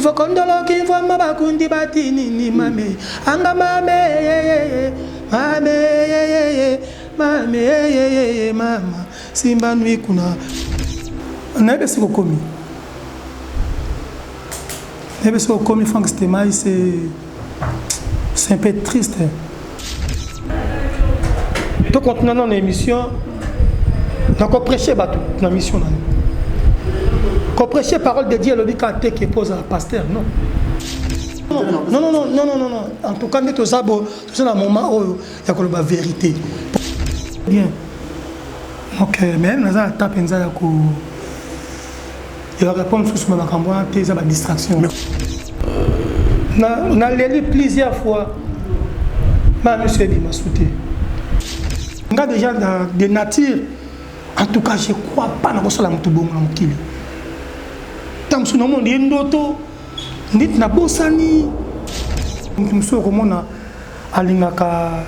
Fokondolo ki foma bakundi batini ni mame. Anga mame mama. Simba nui kuna. Nebe siko komi. Nebe siko komi Franck Stemai c'est un peu triste. Donc continuons dans l'émission. Donc on prêchait dans l'émission. Qu'on prêchait parole de Dieu, le bicanté qui pose à la pasteur, non. Non. En tout cas, nous sommes dans un moment où il y a la vérité. Bien. Donc, même dans la tape, il y a réponse sur ma campagne, il y a une distraction. On a lu plusieurs fois. Mais monsieur dit, m'a sauté. On a déjà des natures. En tout cas, je ne crois pas dans la moutouboum. Tant que nous avons dit ndoto, nit na bosani. Nous sommes comme on a alingaka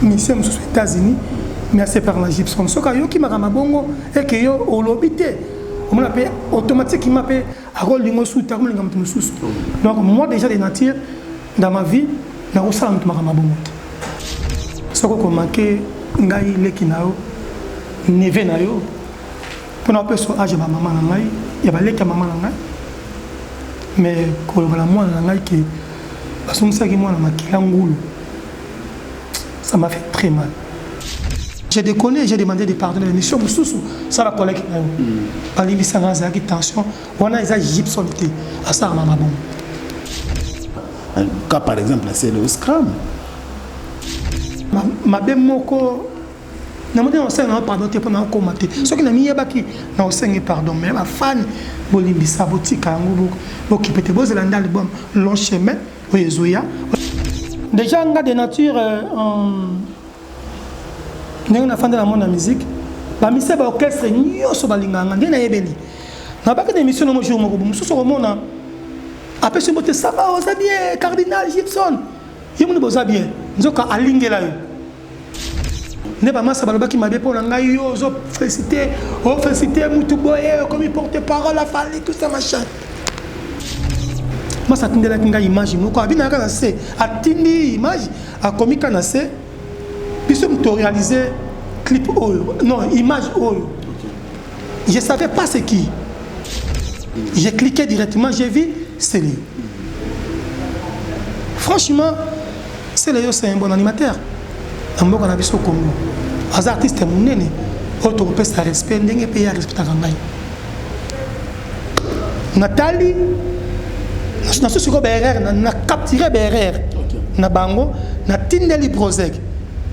mission aux États-Unis, mais c'est par la Gibson. Ce que yo qui m'a ramabongo et que yo olobité, on appelle automatiquement appelle à rôle lingo sous terme lingo mususu. Donc moi déjà des natures dans ma vie na osala mtu ramabongo. Ce que manqué ngai lekinao neve na yo. Pour nous appeler âge ma maman nangai, il y a balé que maman nangai, mais quand la moi nangai qui, parce que ça qui moi na makilangoulou, ça m'a fait très mal. J'ai déconné, j'ai demandé de pardonner l'émission, ça va collègue na yo. Par l'émission ça qui tension, on a des Gibsonité, à ça maman bon. Un cas par exemple c'est le Scrum. Ma belle moko. Je ne pardon te pour commenter. Ce qui n'a mis baki na osengi pardon mais ma fan bolimbi sabotika ngo qui peut te poser l'album long chemin oyezoya. Déjà on a des natures on a fan de la monde la musique. Ba mise ba orchestre nyoso balinganga ndena yebeli. Na ba ka émission no jour moko mususu ko mona. Après ce bote ça va oza bien Cardinal Gibson. Yemu boza bien. Nzoka alingela yo. Ne pas massa balobaki m'a pour la ngai yo zo féliciter mutuboye comme il porte parole a fallu tout ça machin. Moi ça tindela kinga image moko abina kana se atindi image a komika na se biso mto réaliser clip oyo non image oyo. Je savais pas ce qui. J'ai cliqué directement, j'ai vu c'est lui. Franchement, c'est lui c'est un bon animateur. Amboka na biso Congo. Az artiste munene, auto pesa respect ndenge pe ya respect ngai. Nathalie na sosiko BRR na capturer BRR na bango na tindeli prozek.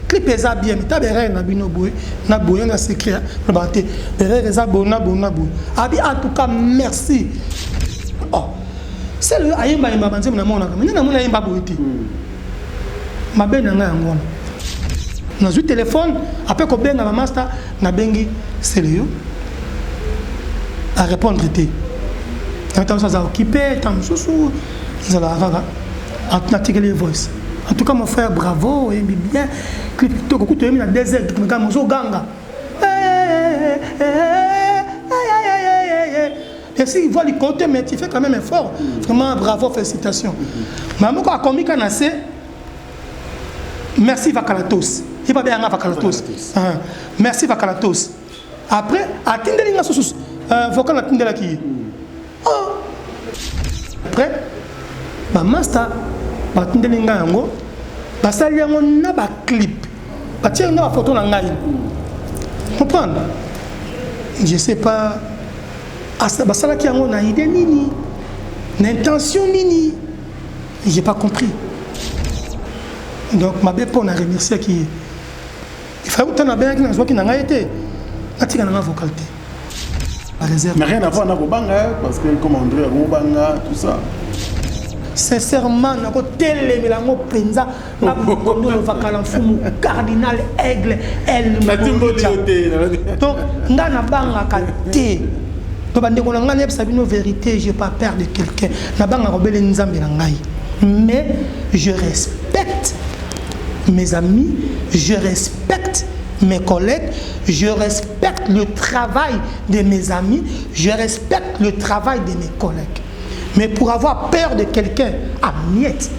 Clip eza bien, ta BRR na bino boy, na boy na secret na banté. BRR eza bona. Abi en tout cas merci. Oh. C'est le ayemba yemba banze na mona. Mais na mona yemba boyiti. Ma bena nga ngona. Dans le téléphone, après qu'on benga ma master, na bengi sérieux à répondre était. Tant ça occupé, tant sous ça la va. En les voice. En tout cas mon frère bravo et bien clip to ko to mi na désert ko ga mozo ganga. Et si il voit les côtés mais tu fais quand même effort. Vraiment bravo, félicitations. Maman ko a commis kanase. Merci Vakalatos. Il va bien Vakalatos. Merci Vakalatos. Après, attendez les sous vocal attendez la qui. Après, ma master attendez les ngango. Basali yango na ba clip. Batia na photo na ngai. Comprendre? Je sais pas. Asa basala ki yango na idée nini? L'intention nini? J'ai pas compris. Donc ma belle on a remercié qui il faut que tu bien qui n'a pas été atika na vocalité la réserve mais rien à voir na bobanga parce que comme André bobanga tout ça sincèrement na ko télé melango penza na kondo le vakala fumu cardinal aigle elle donc nga na banga ka té to bande ko nga ne sabino vérité j'ai pas peur de quelqu'un na banga ko bele nzambe na ngai mais je respecte mes amis, je respecte mes collègues, je respecte le travail de mes amis, je respecte le travail de mes collègues. Mais pour avoir peur de quelqu'un, à miette.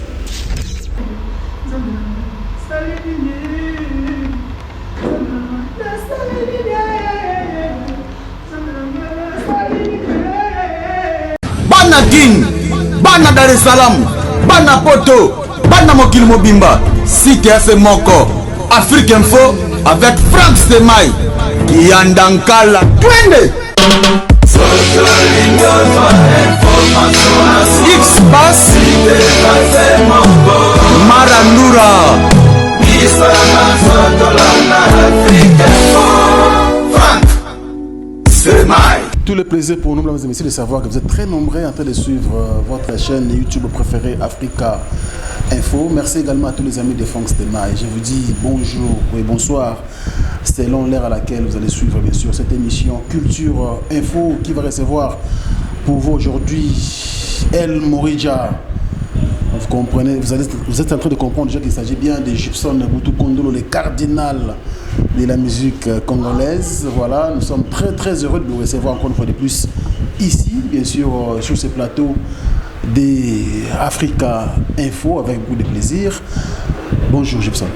Bana Guine, Bana Dar es Salaam, Bana Poto, Bana Mokil Mobimba, Cité FM Moko, Afrique Info avec Frank Stemai, Yandankala, Twende. X-Bass, Marandura, Frank Stemai. Tout le plaisir pour nous, mesdames et messieurs, de savoir que vous êtes très nombreux en train de suivre votre chaîne YouTube préférée Africa Info. Merci également à tous les amis de Frank Stemai. Je vous dis bonjour et bonsoir selon l'heure à laquelle vous allez suivre bien sûr cette émission Culture Info qui va recevoir pour vous aujourd'hui El Morija. Vous comprenez, vous êtes en train de comprendre déjà qu'il s'agit bien de Gibson Mobutu Kondolo, le cardinal de la musique congolaise. Voilà, nous sommes très très heureux de vous recevoir encore une fois de plus ici, bien sûr, sur ce plateau des Africa Info avec beaucoup de plaisir. Bonjour Gibson.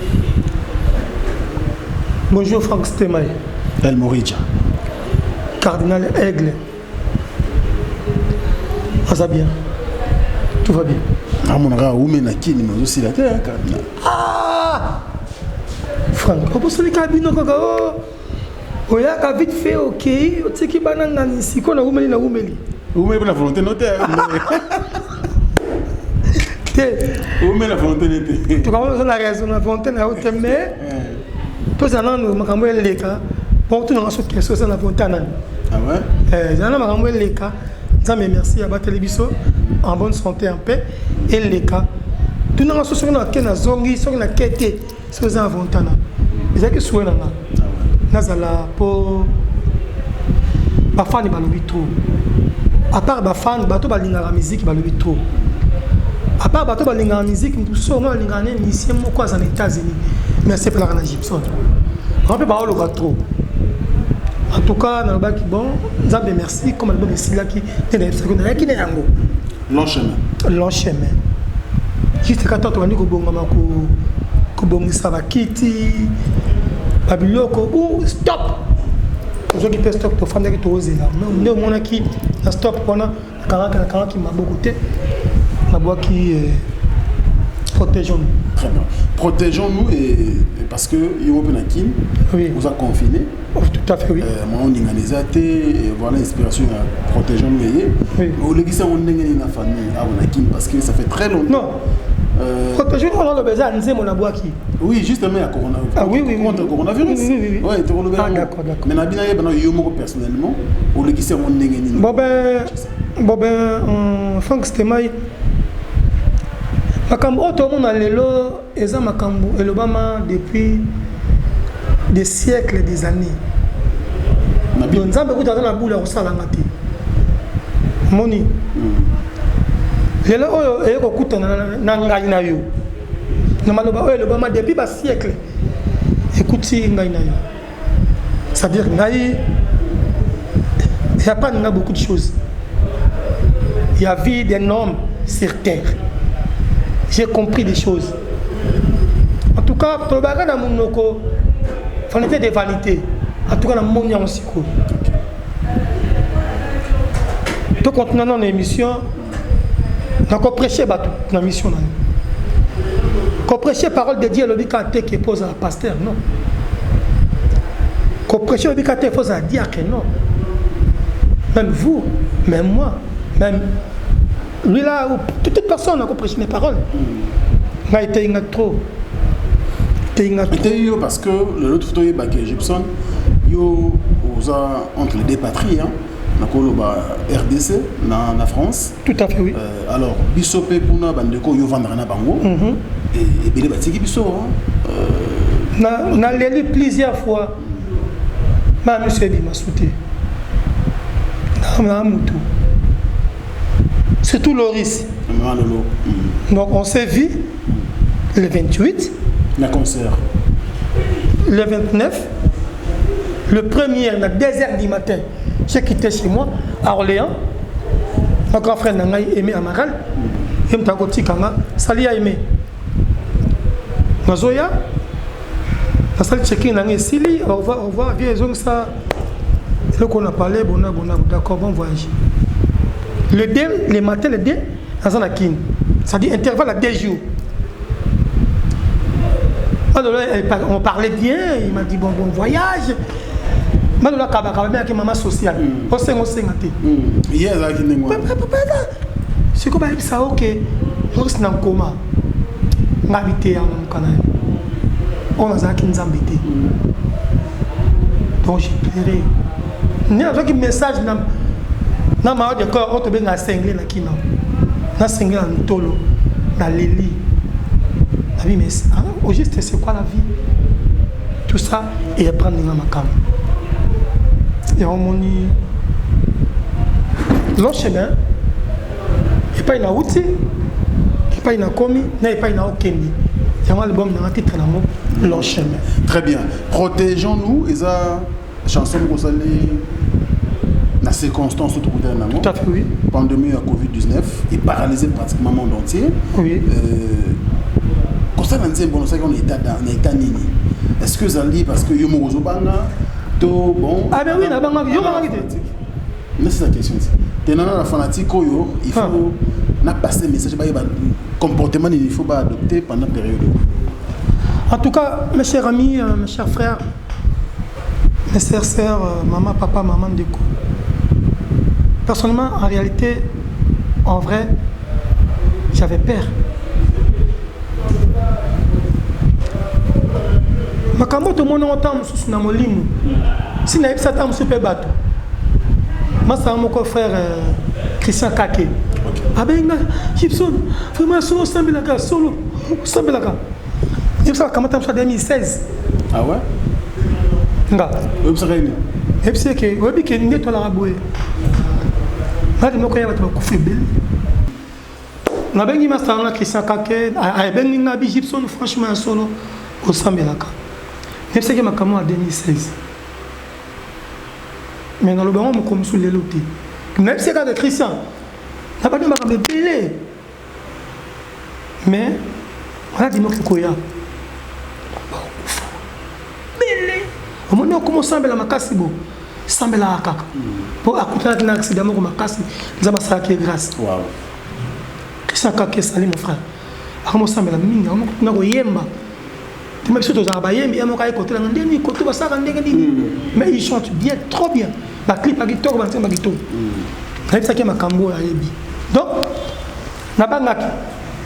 Bonjour Frank Stemai. El Morija. Cardinal Aigle. Ça va bien. Tout va bien. Ah mon gars, où mène qui nous aussi la terre cardinal. Ah Franck, on peut se dire qu'il y a vite fait, ok, tu sais qu'il y a un ici, qu'on a oumeli na oumeli. Oumeli la volonté notaire. Oumeli la volonté notaire. Tu comprends la raison, la volonté na haute mais tous les ans nous makambo les cas, pour tout dans ce qui est la volonté na. Ah ouais. J'en ai makambo les cas. Ça me merci à la télévision en bonne santé en paix et les cas. Tout dans ce qu'on a qu'un zongi, sur la quête, sur les volonté na. C'est que souhait na. Nazala pour bafani balobi trop. À part bafani bato balinga la musique balobi trop. À part bato balinga la musique nous sommes balinga né mission moko aux États-Unis. Mais c'est pour la Gibson. On peut pas le trop. En tout cas, dans le bas qui bon, nous avons merci comme le bon ici là qui est dans le qui est yango. Long chemin. Long chemin. Juste quand on dit que bon maman ko bon ça va quitter. Babiloko ou stop. Vous avez stop pour faire des choses là. Mais on a qui la stop on a quand qui m'a beaucoup côté. La boîte qui protégeons-nous. Très bien. Protégeons-nous et parce que Yobenakin oui. Vous a confiné. Oh, tout à fait oui. Moi on est et voilà l'inspiration protégeons-nous oui. Au légis on est dans la famille à Onakin parce que ça fait très longtemps. Non. Protéger on a le besoin de mon abois qui. Oui, justement à coronavirus. Ah oui oui contre coronavirus. Oui. Ouais, tu le ah d'accord. Mais na bina yeba yo moko personnellement au légis on est Bon ben Frank Stemai makambo to mona lelo eza makambo elobama depuis des siècles des années. Donc nzambe kuta na bula kosala ngati. Moni. Lelo oyo eko kuta na ngai na yo. Na maloba oyo elobama depuis ba siècle. Écoutez ngai na yo. C'est-à-dire ngai il n'y a pas beaucoup de choses. Il y a vie d'un homme sur terre. J'ai compris des choses. En tout cas, pour le bagage dans mon noko, vanité des vanités. En tout cas, dans mon monde aussi. Donc, quand on a une émission, on a prêché dans la mission. On a prêché parole de Dieu, le bicate qui pose à pasteur, non. On prêche le bicate qui pose à diacre, non. Même vous, même moi, même lui là, toute personne a prêché mes paroles. Il a été trop. Parce que l'autre photo est Gibson, entre les deux patries, RDC, la France. Tout à fait, oui. Alors, Bissopé Puna, Bandeko, Yovandrana Bango, et Bélé Batiki Bisso. On a lu plusieurs fois. Ma monsieur dit, m'a souté. C'est tout Loris. Donc on s'est vu le 28. Le concert. Le 29. Le 1er, à 2h du matin, j'ai quitté chez moi à Orléans. Mon grand frère n'a aimé Amaral. Il m'a dit que Sali a aimé. Mazoya. La salle check-in a Sili. Au revoir. Viens, ça. Le qu'on a parlé, d'accord, bon voyage. Le matin, le dé, dans un kin. Ça dit intervalle à 2 jours. On parlait bien, il m'a dit bon voyage. Madola kabaka bien que maman sociale. On s'est hier ça qui n'est moi. C'est comme ça OK. On est en coma. M'habiter en Canada. On a ça qui nous embêtait. Donc j'ai pleuré. Il y a un message dans ma de corps, on te bien à cinglé na kino. Na cinglé en tolo, na lili. La vie mais au juste c'est quoi la vie? Tout ça et apprendre dans ma cam. Et on m'a dit long chemin. Et pas une route, et pas une commis, et pas une aucune. Il y a un album dans un titre long chemin. Très bien. Protégeons-nous et ça chanson que vous allez dans ces circonstances tout à fait, oui. Pandémie à Covid-19 et paralysé pratiquement le monde entier. Oui. Comme ça, on sait qu'on est dans l'état nini. Est-ce que ça lit parce que Yomo Zobanga, tout bon. Ah ben oui, la banga, mais c'est la question. T'es dans la fanatique, il faut passer message, comportement il faut pas adopter pendant la période. En tout cas, mes chers amis, mes chers frères, mes chères sœurs, maman, papa, maman de quoi. Personnellement, en réalité, en vrai, j'avais peur. Ma camotte au monde entend sous na molimo. Si na ipsa tam super bateau. Ma sa mon frère Christian Kake. Abenga Gibson, vraiment solo sambelaka solo sambelaka. Ipsa kamata en 2016. Ah ouais? Nga. Ipsa réuni. Ipsa ke obi ke ndeto la raboué. Nadi moko ya bato kufi bel. Na bengi ma sa na Christian Kake, a bengi na bi Gibson franchement solo au sambelaka. Je sais que ma caméra en 2016. Mais dans le baron, je me suis dit que même si c'est de Christian, je n'ai pas dit que je suis mais on a dit que je suis belé. Au moment où on commence à faire la casse, on va la caca. Pour accompagner un accident, on va casser. Nous avons ça qui est grâce. Christian Kake, salut mon frère. On commence à faire la mine, on va yemba. Mais il chante bien, trop bien. La clip a guitare, ma guitare. C'est ça qui m'a cambo à Ebi. Donc,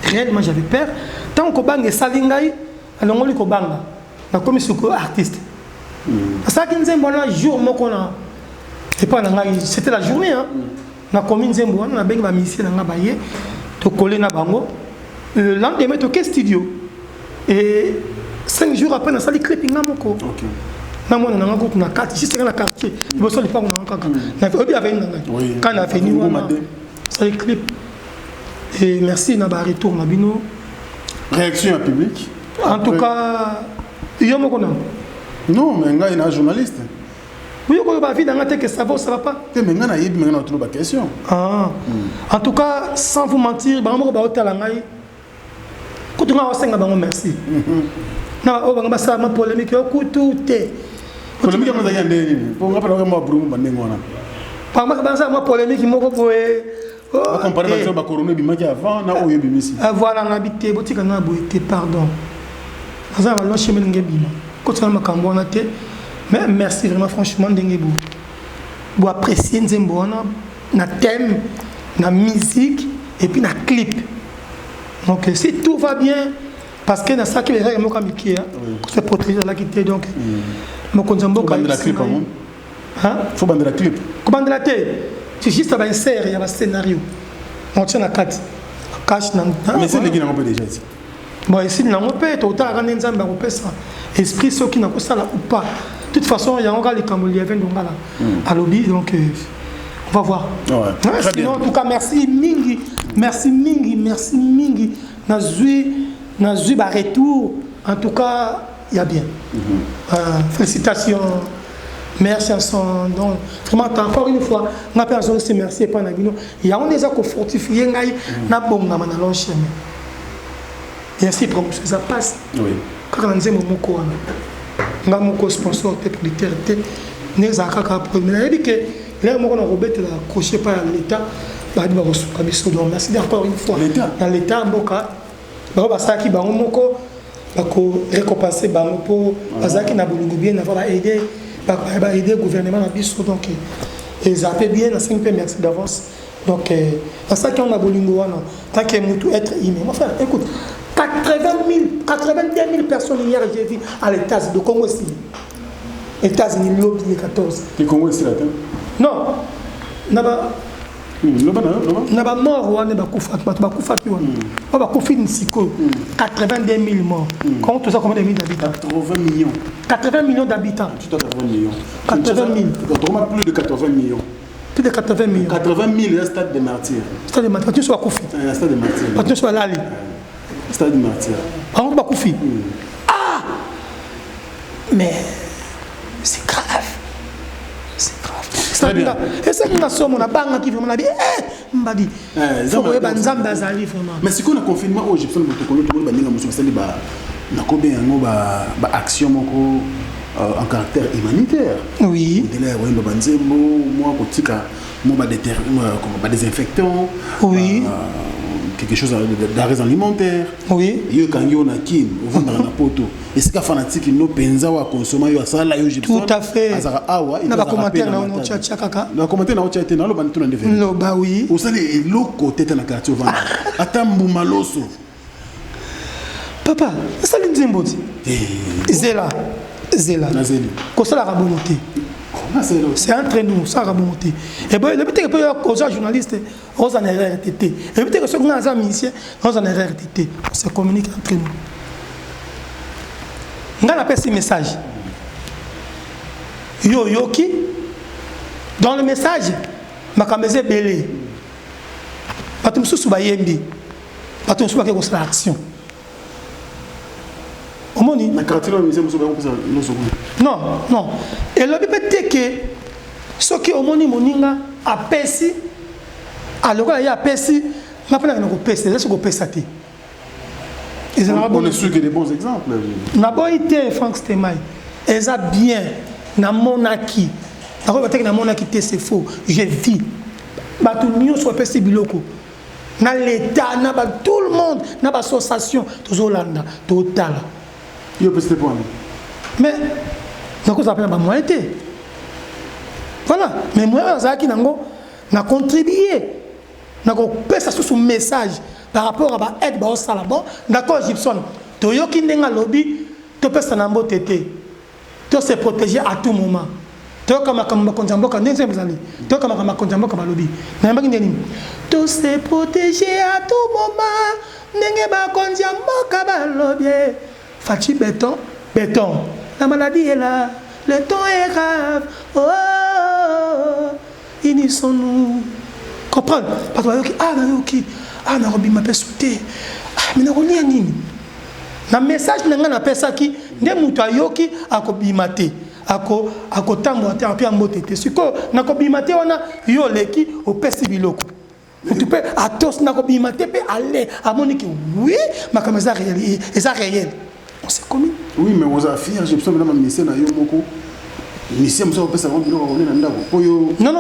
réellement j'avais peur. Tant qu'on bang et salingai, alors on lui banga. La commission artiste. Ça qui nous aime un jour, c'était la journée. La commune on a bien ma mission dans la baie, to coller na bango. Le lendemain, to studio. Et 5 jours après, on a sali clipping na moko. OK. Na mona na ngoko na quartier, juste dans la quartier. Il faut sali pas na kaka. Na obi avec na. Quand on a fini wana. Sali clip. Et merci na ba retour na bino. Réaction en public. En tout cas, yo moko na. Non, mais nga ina journaliste. Oui, on va vite dans la tête que ça va pas. Mais nga na yebi nga na trouver question. Ah. En tout cas, sans vous mentir, ba moko ba hôtel ngai. Quand on a senga bango merci. Non, on va passer ma polémique au couteau té. Polémique on a yandé. Pour nga pas ma brume bandengo na. Par ma banza ma polémique moko boé. On compare avec ba corona bi maki avant na oyo bi misi. Voilà na habité botika na boité pardon. Ça va locher men ngebima. Quand on a makambo na té. Mais merci vraiment franchement d'engebo. Vous appréciez nzembo na thème, na musique et puis na clip. Donc si tout va bien, parce que dans ça qui est règle moi comme qui se protéger la quitter donc mon konzambo quand la clip faut bander la clip. Comment de la tête? C'est juste à insérer il y a un scénario. On tient la carte. Cache dans. Mais c'est les qui n'ont pas déjà ici. Bon ici n'ont pas tout à rendre nzamba on ça. Esprit ceux qui n'ont pas ça là ou pas. De toute façon, il y a encore les Camoliens à lobby, donc on va voir. Ouais, sinon, en tout cas, merci Mingi. Merci Mingi. Nazui retour. En tout cas, il y a bien. Félicitations, merci à son donc vraiment encore une fois on a besoin de se remercier par Nabino il y a on déjà qu'on fortifier ngai na bonga na long chemin et ainsi promotion ça passe oui quand on dit moko wana nga moko sponsor te producteur te neza kaka premier dit que là moko na robete la crochet par l'état ba di ba kosuka biso donc merci encore une fois dans l'état mboka ba ba saki ba moko ba ko récompenser ba moko bazaki na bolingo bien na va aider ba aider gouvernement na biso donc et ça fait bien na 5 merci d'avance donc ça qui on a bolingo wana tant que mutu être humain mon frère écoute 82 000 personnes hier j'ai vu à l'État de Congo aussi États-Unis lobby les 14 le Congo ici là non naba naba mort wana ba kufa ki wana ba kufa ni siko 82 000 morts comment tout ça combien de millions d'habitants 80 millions d'habitants tout à 80 millions 80 000 plus de 80 millions plus de 80 millions 80 000 stade de martyrs stade de martyrs tu sois kufi stade de martyrs tu sois lali stade de martyrs on va kufi ah mais c'est grave. C'est grave. Très bien. Et ça, nous sommes na banga qui vraiment dit mbadi. Faut que banzam bazali vraiment. Mais si qu'on a confinement au Egypte, nous tokolo to ba ninga muso sali ba na ko be yango ba action moko en caractère humanitaire. Oui. De là ouais ba nzembo moi kotika mo ba désinfectant. Oui. Quelque chose d'arrêt alimentaire. Oui. Yo kangi on a kin au vendre na poto. Et c'est ka fanatique no penza wa consommer yo sala yo Egypte. Tout à fait. Azara awa na ba commentaire na on tcha kaka. Na commentaire na on tcha na lo ba ntuna ndeve. No ba oui. Au sali eloko tete na quartier vendre. Atambu maloso. Papa, ça le nzembo ti. Zela. Nazeli. Ko sala ka bonté. C'est entre nous, ça va monter. Et bien, le but est que les journalistes, on en erreur RTT. Le but est que ceux qui ont des musiciens, on en erreur RTT. On se communique entre nous. On a appelé ce message. Yo qui dans le message, ma caméra belé. Pas tout sous bayembi. Pas tout sous que la action. Non. Et le but est que ce qui est au moninga a perçu, alors il y a perçu, n'a pas perçu, c'est ce qu'on perçu. On est sûr qu'il y a des bons exemples. N'a pas été Franck Stemai. Ils ont bien, na monaki. Na monaki c'est faux. Je vis. Tout le monde soit perçu biloko. Na l'État, na tout le monde, na l'association, tout Hollande, total. Il peut se prendre. Mais, nous avons moyen. Voilà. Mais moi, je na contribué. Nous avons fait ce message par rapport à l'aide au Salabon. D'accord, Gibson. Tu as un lobby, tu peux se protéger à tout moment. Tu as tu se protéger à tout moment. Fati béton. La maladie est là. Le temps est grave. Oh, unissons-nous. Comprendre. Parce que na robi m'a sauté. Mais na rolia nini. Na message na na pesa ki nde mutu ayoki akobimate. Ako tambo te apia mbotete. Siko na kobimate wana yo leki o pesi biloko. Tu peux atos na kobimate pe aller à monique. Oui, ma comme ça réel et ça réel. On s'est commis. Oui, mais vous affirmez, j'ai besoin de ma mission à Yomoko. Mission, vous avez besoin de Non.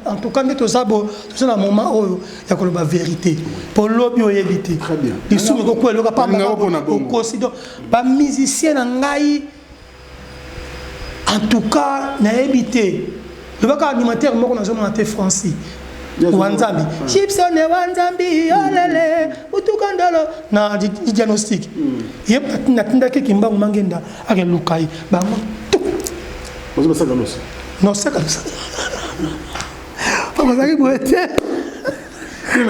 En tout cas, nous avons un moment où il y a la vérité. Pour l'objet, il éviter. Très bien. Les sous, il pas pas musicien en tout cas, il a évité. Le bac alimentaire, moi, on a jamais français. Wanzambi. Gibson et Wanzambi, olele, utukandolo. Na diagnostic. Yep, natinda ke kimba mangenda ake lukai. Ba mo. Vous avez ça dans l'os. Non, ça comme ça. Pas ça qui boite.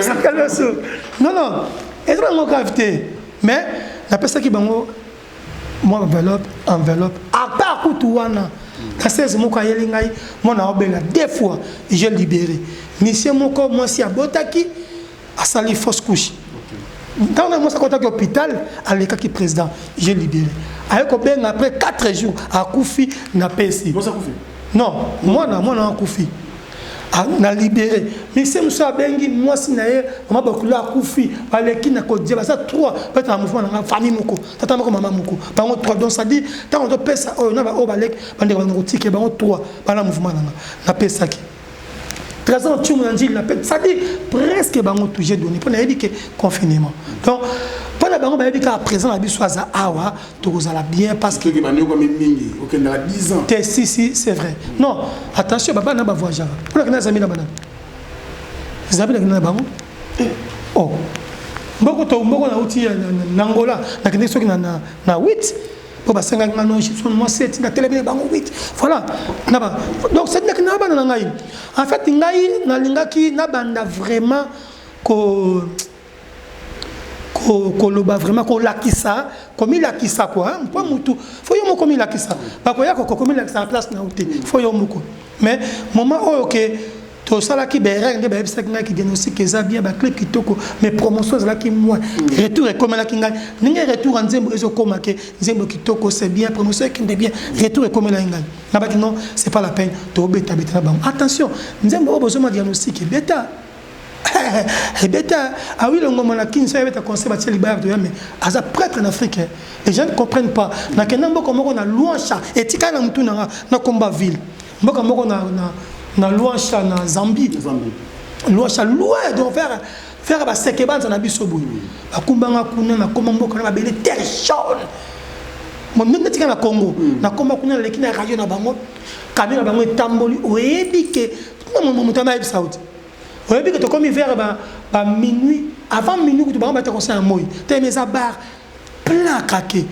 Ça caloso. Non. Est-ce que mon gravité? Mais la personne qui bango moi enveloppe à part kutuana. Quand c'est mon kayeli ngai, mon a obenga deux fois, j'ai libéré. Monsieur Moko, moi si abotaki, a sali fausse couche. Dans le contact l'hôpital, à l'écart qui président, j'ai libéré. Après 4 jours, à Koufi, n'a pas ici. Non, moi, à Koufi. Na libéré. Mais c'est monsieur Abengi, moi, si naïe, on m'a beaucoup à Koufi, à l'équipe, n'a qu'au diable, ça 3, peut-être un mouvement, dans la famille Moko, tata Moko, maman Moko. Par contre, 3, donc ça dit, tant on peut ça, on a au balek, on a un ticket, on a 3, par le mouvement, on a payé ça qui. 13 ans, tu m'as dit, ça dit presque on a toujours donné, pour dire que confinement. Donc, pour la banque, il y a présent la bisouaza awa, tout va bien parce que. Tu as 10 ans. Si, c'est vrai. Non, attention, papa n'a pas voyagé. Pour la amis là-bas. Les amis là-bas. Oh. Beaucoup na outil en Angola, na kende soki na 8. Pour ba 5 ans non, je moi 7, na télé bango 8. Voilà. Donc c'est que na ba na ngai. En fait, ngai na lingaki na banda vraiment ko koloba vraiment ko lakisa comme il lakisa quoi pas mutu faut yo moko mi lakisa ba ko ya ko comme il lakisa en place na outé faut yo moko mais moment oh OK to sala ki bereng de ba bisa kinga ki diagnostic eza bien ba clip kitoko mais promotion là qui moi retour comme là kinga ninga retour en nzembo ezo koma ke nzembo kitoko c'est bien promotion qui bien retour comme là ngai na ba non c'est pas la peine to beta beta ba attention nzembo obozo ma diagnostic beta et bêta, ah oui, le moment là, qui ne savait pas conseil bâtir les barres de mais à ça prêtre en Afrique, les gens ne comprennent pas. Na kenambo comme on a louancha, et tika na mutu na combat ville. Mbo comme on a louancha na Zambie. Louancha loin donc faire ba sekeban na bisobu. Akumbanga kuna na komambo kana ba bele terre jaune. Mon nne tika na Congo, na komba kuna le kina radio na bango, kamera bango tamboli oyebi ke non mon mutama ib saudi. Vous avez vu que comme hiver, minuit, avant minuit, tu vas te un mot. Tu as mis à barre, plein craqué.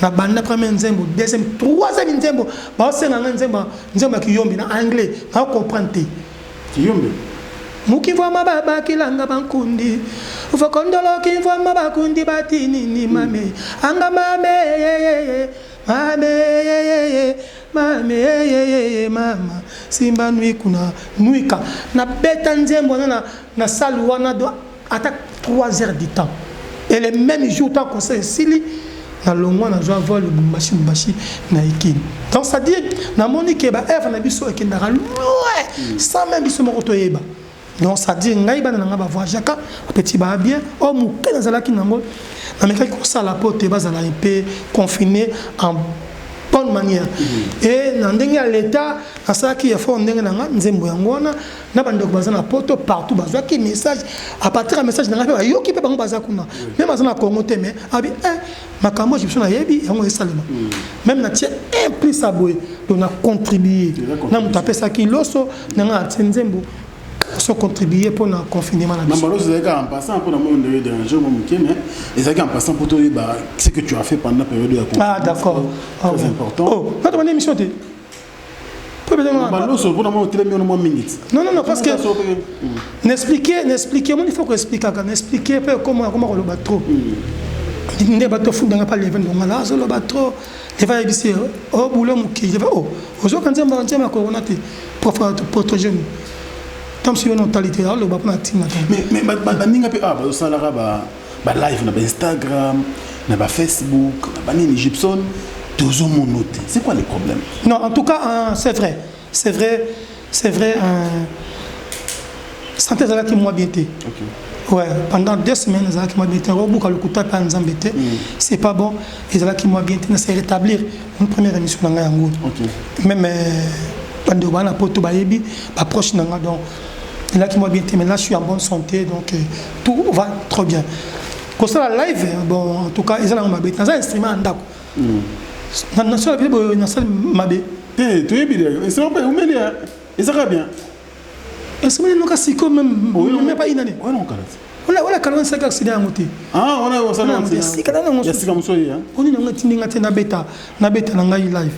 Na bande première nzembo, deuxième, troisième nzembo. C'est un nzembo qui yombi en anglais. On comprend. Yombi. Muki voit ma baba qui langa bankundi. Ufa kondolo qui voit ma bakundi batini ni mame. Anga mame. Mama simba nui kuna nuika na beta nzembo na salle wana do attaque 3 heures du temps et le même jour tant qu'on s'est sili na longwa na joa vol bumbashi na ikini donc ça dit na monique ba F na biso ekendara loin sans même biso moko toyeba donc ça dit ngai bana nga ba voyage ka petit ba bien o mukena zalaki nango na mekaki ko sala pote bazala un peu confiné en bonne manière et dans l'état à ça qui est fort nzembo yangona na bande ko bazana poto partout bazwa ki message à partir un message na yo ki pe bango bazakuna même bazana Congo te mais abi makambo jipso na yebi yango esalema même na tie un plus aboye donc na contribuer na mutape ça ki loso na nzembo sont contribués pour le confinement. En passant pour le déranger, mais en passant pour ce que tu as fait pendant la période de la confinement. Ah d'accord. Très important. Oh, pas de émission. Non, parce que n'expliquer, il faut qu'on explique, n'expliquer comment on le bat trop. Les bateaux font dans pas les événements là, le bateau, il va ici, oh boulot qui, oh, aujourd'hui quand on tient ma corona pour protéger nous. Comme si on a une totalité, on va pas mais ninga pe ah ba live na Instagram, na Facebook, na ni Gibson, tous ont noté. C'est quoi les problèmes? Non, en tout cas, c'est vrai. Santé zala qui moi bien été. Ouais, pendant 2 semaines zala qui moi bien été. Au bout quand le coup tape nous embêter, c'est pas bon. Et zala qui moi bien été, c'est rétablir une première émission dans Yango. Même pendant on a poto bayebi, ba proche nanga donc là qui m'a bien été, mais là je suis en bonne santé donc tout va trop bien. Quand ça la live, bon en tout cas ils ont mabé dans un instrument andako. Na salle bébé na salle mabé. Tu es bien, c'est pas où mais et ça va bien. Est-ce que nous casse comme même pas une année. Ouais non calme. Voilà 45 accidents ngoté. Ah on a ça non. C'est quand même on. C'est comme ça hein. On est dans tinga tena beta na ngai live.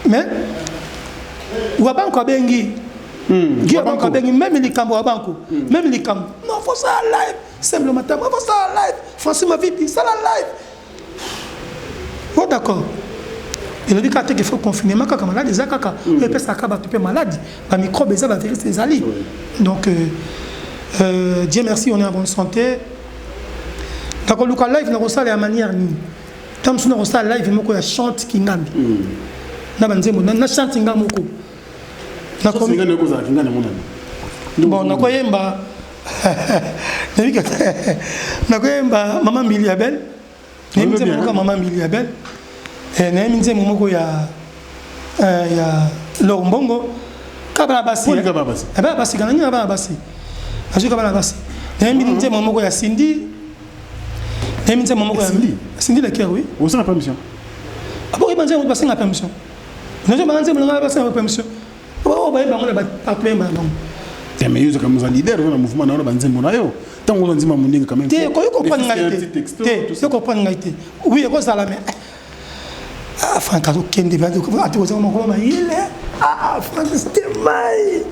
Mais ou abanko bengi même les camps à banco, même les camps. Non, faut ça live. Simplement, faut ça live. Français ma vie, ça la live. Oh d'accord. Il a dit qu'il faut confiner. Mais quand malade, les akaka, les personnes qui sont malades, les microbes, les virus, les alliés. Donc, Dieu merci, on est en bonne santé. D'accord, le live, on a la manière ni. Tant que on a live, on a chante qui ngambi. Na banzemo, na chante ngamoko. D'accord. Bon, na quoi yemba. Na quoi yemba, maman Miliabel. Nemze moka maman Miliabel. Et nemze momoko ya Lombongo. Kabala basi. Eh ben basi kana ni kabala basi. Azu kabala basi. Nemze momoko ya Cindy. Nemze momoko ya Cindy le cœur oui. Où sont la permission? Ah bon, il m'a dit on va passer la permission. Nous avons dit on va passer la permission. Oh bah il va on va parler bah non. Mais yo comme un leader dans le mouvement na ba nzembo na yo. Tant on dit mamuninga quand même. Te ko yo comprendre ngaité. Te yo comprendre ngaité. Oui, ko ça la mais ah Franck a kende ba ko ati ko mo ko ma ile. Ah Franck c'était mai.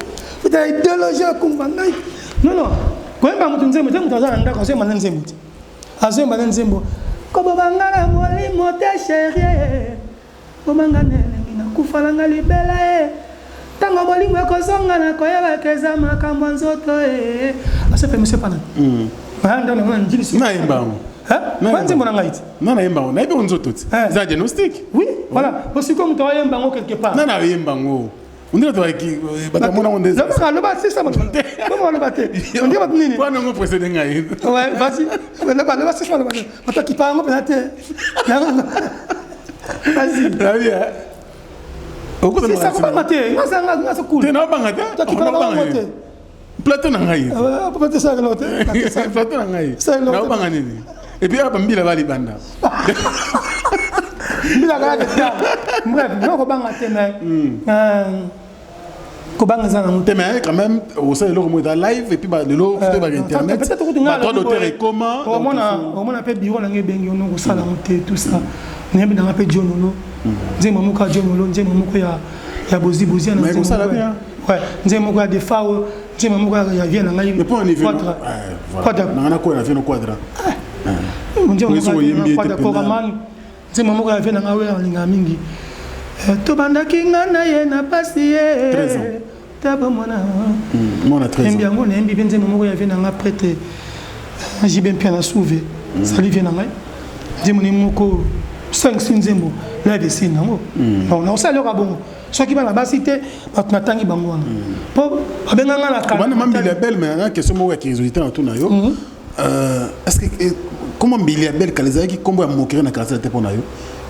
Vous avez idéologie ko ngai. Non non. Ko ba mutu nzembo te mutu za ndako se mana nzembo. Azo mana nzembo. Ko babanga moli mote chérie. Ko mangane na kufalanga libela tango bolingo ekozonga na koyeba keza makambo nzoto ase pe monsieur pana ndo na njili na yembango kwanza mbona ngaiti na yembango na ibe nzoto za diagnostic oui voilà parce que comme toi yembango quelque part na yembango ondira to ki batamona onde ça va le bas c'est ça comment le baté on dit nini quoi non précédent ngai ouais vas-y le bas c'est ça le bas on qui pas peut-être vas-y la vie c'est ça qu'on va mater moi ça cool tu n'as pas maté tu pas mater plateau na ngai peut-être ça l'autre plateau na ngai ça na ba nini et puis apa mbila bali banda mbila ga bref non ko banga tena ko banga za na tena quand même au sein le remote live et puis ba le lo sur internet ba toi d'auteur et comment on a fait bureau na ngebengi on ko sala monter tout ça nembi na pe jonolo nzembo moko ya jonolo nzembo moko ya bozi na nzembo sala bien ouais nzembo moko ya defao nzembo moko ya vient na ngai quadra na ko na vient quadra nzembo moko ya quadra programme nzembo moko ya vient na ngai alinga mingi to bandaki ngana ye na pasi ye taba mona 13 ans nzembo nembi nzembo moko ya vient na ngai prêter j'ai bien bien à sauver ça lui vient na ngai nzembo moko 5 nzembo la de sin nango non ça le rabon ce qui va la basité na tangi bango wana po abenganga na kama Mbili Abel mais na question mo ya curiosité na tuna yo est-ce que comment Mbili Abel kaleza ki kombo ya mokere na quartier te pona yo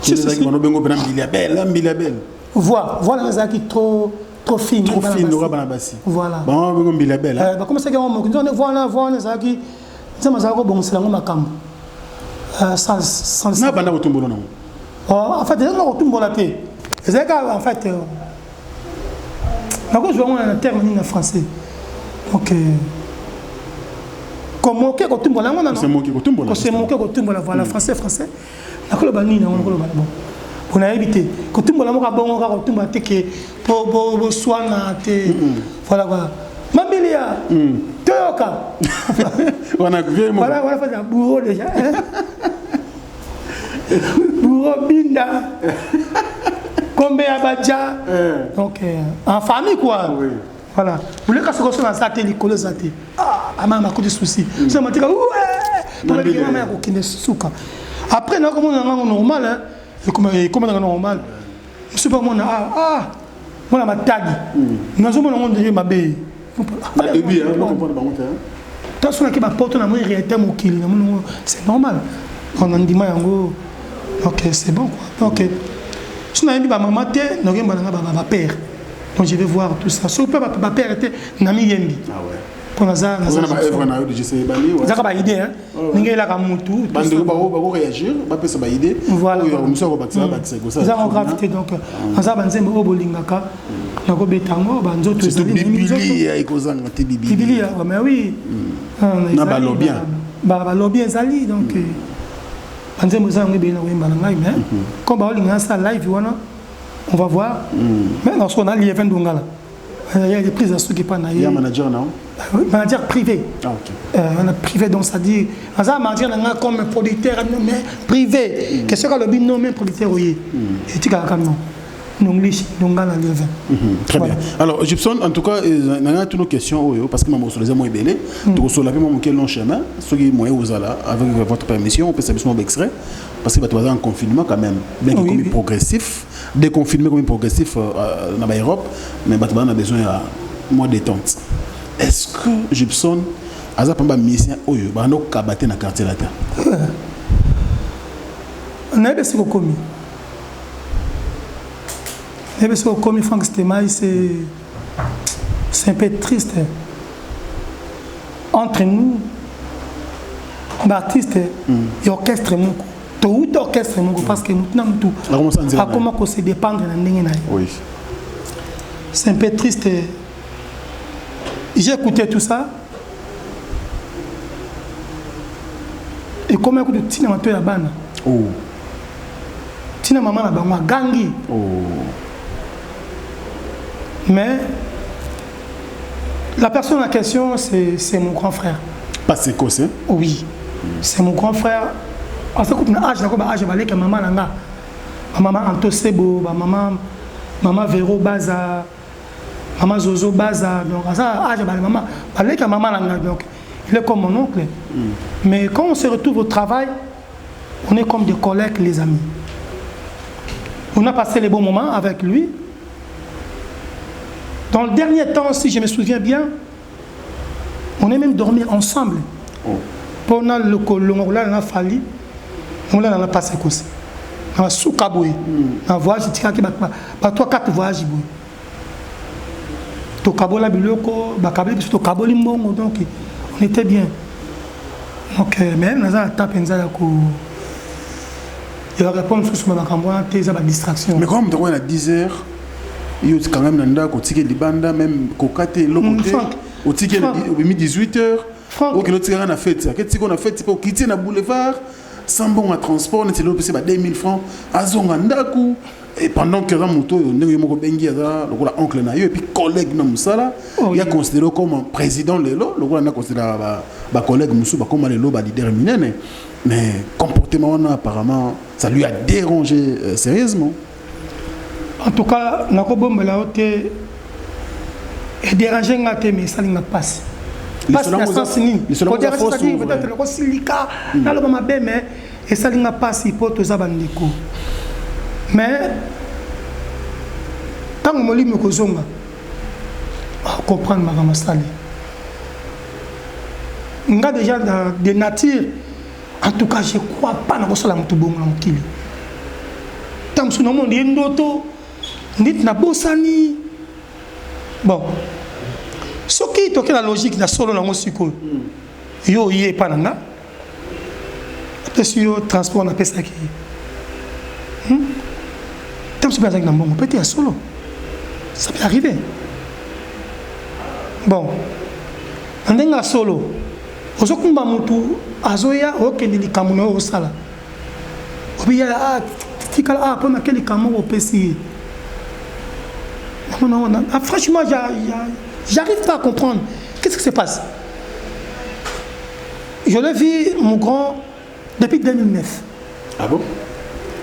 c'est ça qui mano bengo bena Mbili Abel voilà ça qui trop fine no bana basi voilà bon bengo Mbili Abel ba comment ça que on mokere on voilà ça qui ça ma ça ko bon c'est la makambo sans na banda ko tumbolo nango en fait, on retourne la paix. C'est ça en fait. Maintenant, je vois un terme en français. Donc, comme moquer quand tu me vois là, c'est moquer quand tu me vois là. C'est moquer quand tu me vois là, français. D'accord, le banni, on le bon. On a évité. Quand tu me vois là, on va tu me vois que pour soigner voilà quoi. Mamilia, Toyoka. On a vu moi. Voilà, fait un bourreau déjà. Binda Kombe Abadja donc en famille quoi oui. Voilà vous voulez que ce soit dans sa télé coller sa télé ah maman a de soucis ça m'a dit ouais pour le dire maman a aucune souka après non comment on normal hein comment on normal je sais pas moi moi ma tag nous sommes on dit ma bé na début hein on comprend pas monter hein tant sur qui va porter na moi réalité mon kill c'est normal on en dit moi yango. Ok, c'est bon quoi. Ok. Si on a ma maman, on a ma père. Donc je vais voir tout ça. Si ma père était Nami Yembi. Ah ouais. Pour Nazar. On a œuvre na de JC Bani. Ça va idée hein. Ninga la kamutu. Bande ba réagir, ba pesa ba idée. Voilà. On se rebattre ça. Ça en gravité donc. Nazar banzembo obolingaka. Nako betango banzoto c'est bibili ya ikozanga te bibili. Bibili mais oui. Na ba lobien. Ba lobien zali donc Anzembo za ngi bena wemba ngai mais comme ba linga ça live wana on va voir mais dans son allié vend ngala il y a des prises à ceux qui pas na il y a manager non manager privé ah OK on a privé donc ça dit ça manager nga comme producteur mais privé qu'est-ce que le bin non mais producteur oui et tu comme non English, donc dans le 20. Très bien. Alors, Gibson, en tout cas, il y a toutes nos questions, parce que je les ai moins belé. Donc, sur la vie, quel long chemin, ceux qui sont avec votre permission, on peut s'amuser avec extrait, parce que vous êtes en confinement quand même, bien que comme progressif, déconfinement comme progressif dans l'Europe, mais vous avez besoin de moins détente. Est-ce que Gibson a un mission où il y a un cabaret dans le quartier latin? On a besoin de commis. Et parce que comme Franck Stemai, c'est un peu triste. Entre nous, l'artiste et l'orchestre, tout l'orchestre, parce que maintenant, tout. Comment se dépendre de oui. C'est un peu triste. J'ai écouté tout ça. Et comment écouter Tina Mato Yabana? Oh. Tina Maman Yabana, Gangi. Oh. Mais la personne en question, c'est mon grand frère. Pas c'est quoi, c'est? Oui, c'est mon grand frère. En fait, quand âge, je maman nanga, maman Anto Sebo, maman Véro Baza, maman Zozo Baza. Donc ça, âge, maman, maman nanga. Donc il est comme mon oncle. Mais quand on se retrouve au travail, on est comme des collègues, les amis. On a passé les bons moments avec lui. Dans le dernier temps, si je me souviens bien, on est même dormi ensemble. Pendant le colon, on a fallu, on a passé comme ça. On a sous-caboué. On a voyagé, on a 3-4 voyages. Donc, on était bien. Donc, même dans la tape, il va répondre sur ma distraction. Mais comme on a 10 heures, il y a quand même nanda ko tike libanda même ko kate lokote au tike 18h au que l'autre na fête que tike on a fait pour quitter na boulevard sans bon à transport ne c'est le PC ba 2000 francs azonga ndaku et pendant que ramoto ndenge moko bengi aza lokola oncle na yo et puis collègue na musala il a considéré comme président lelo lokola na considéré ba collègue musu ba comme lelo ba leader minene mais comportement apparemment ça lui a dérangé sérieusement. En tout cas, je suis dérangé, mais ça ne passe pas. Parce que ça ne passe pas. Mais quand je lis mes choses, je comprends ma salle. Je suis déjà de nature. En tout cas, je ne crois pas dans ce que je suis. Tant que je suis nit na bosani bon ce qui est la logique na solo na mosiko yo yé pananga après sur transport na pesa qui tant que c'est na bon peut-être solo ça peut arriver bon ndenga solo ozokumba mutu azoya okende likamuno osala obiya tikala pour na quel kamu opesi. Non. Franchement, j'arrive pas à comprendre. Qu'est-ce qui se passe? Je l'ai vu, mon grand, depuis 2009. Ah bon?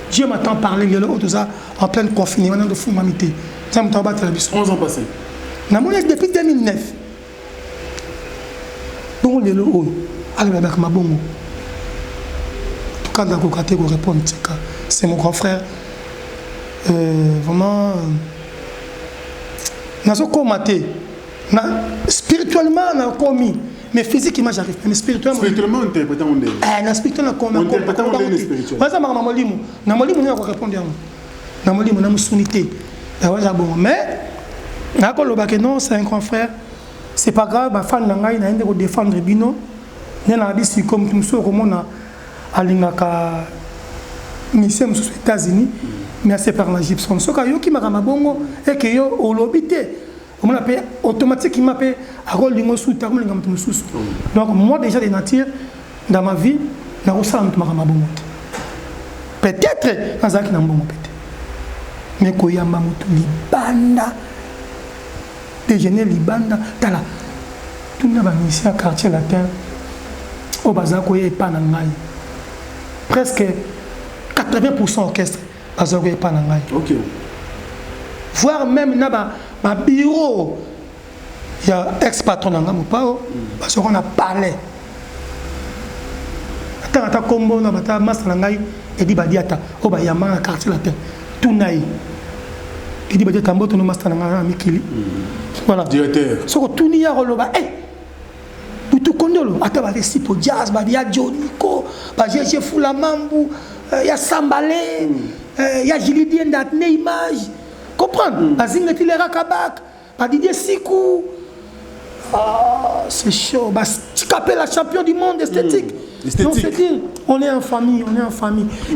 Dieu m'entend parler, il est en plein confinement, de fou mamité. Ça me tombe à la bise. 11 ans passés. Depuis 2009. Bon, il est là, avec ma bongo. Quand on a répondre, c'est mon grand frère. Vraiment. Spirituellement, on a commis. Mais physiquement, j'arrive. Mais spirituellement, on interprète on est. Spirituellement, on interprète on est spirituel. Mais non, c'est un grand frère. C'est pas grave, ma femme n'a pas défendre Bino. Il y a dit comme tout ça, comme on a alingaka mission aux États-Unis. Mais c'est par la Gibson. Ce qui m'a bongo et que yo au lobité. On appelle automatiquement appelle à rôle lingo sous terme lingo sous. Donc moi déjà de nature dans ma vie na ressent ma bongo. Peut-être dans un bongo peut-être. Mais koyamba mutu libanda. Déjeuner libanda tala. Tout na ba mission quartier latin. Au bazar koye pas na ngai. Presque 80% orchestre. Ok. voire même na ba bureau il y a ex-patron dans mon pao parce qu'on a parlé attends combo na bata masala ngai et dit badiata o ba yama quartier latin tout naï et dit badiata mboto no masala ngai mikili voilà directeur ce que tout nia roloba tout kondolo ata ba resi po jazz ba dia joniko ba jeje fula mambu ya sambale ya jilidien dat ne image comprendre ba zingati le rakabak ba Didier Sikou c'est chaud ba Tikapé la champion du monde esthétique donc c'est dire on est en famille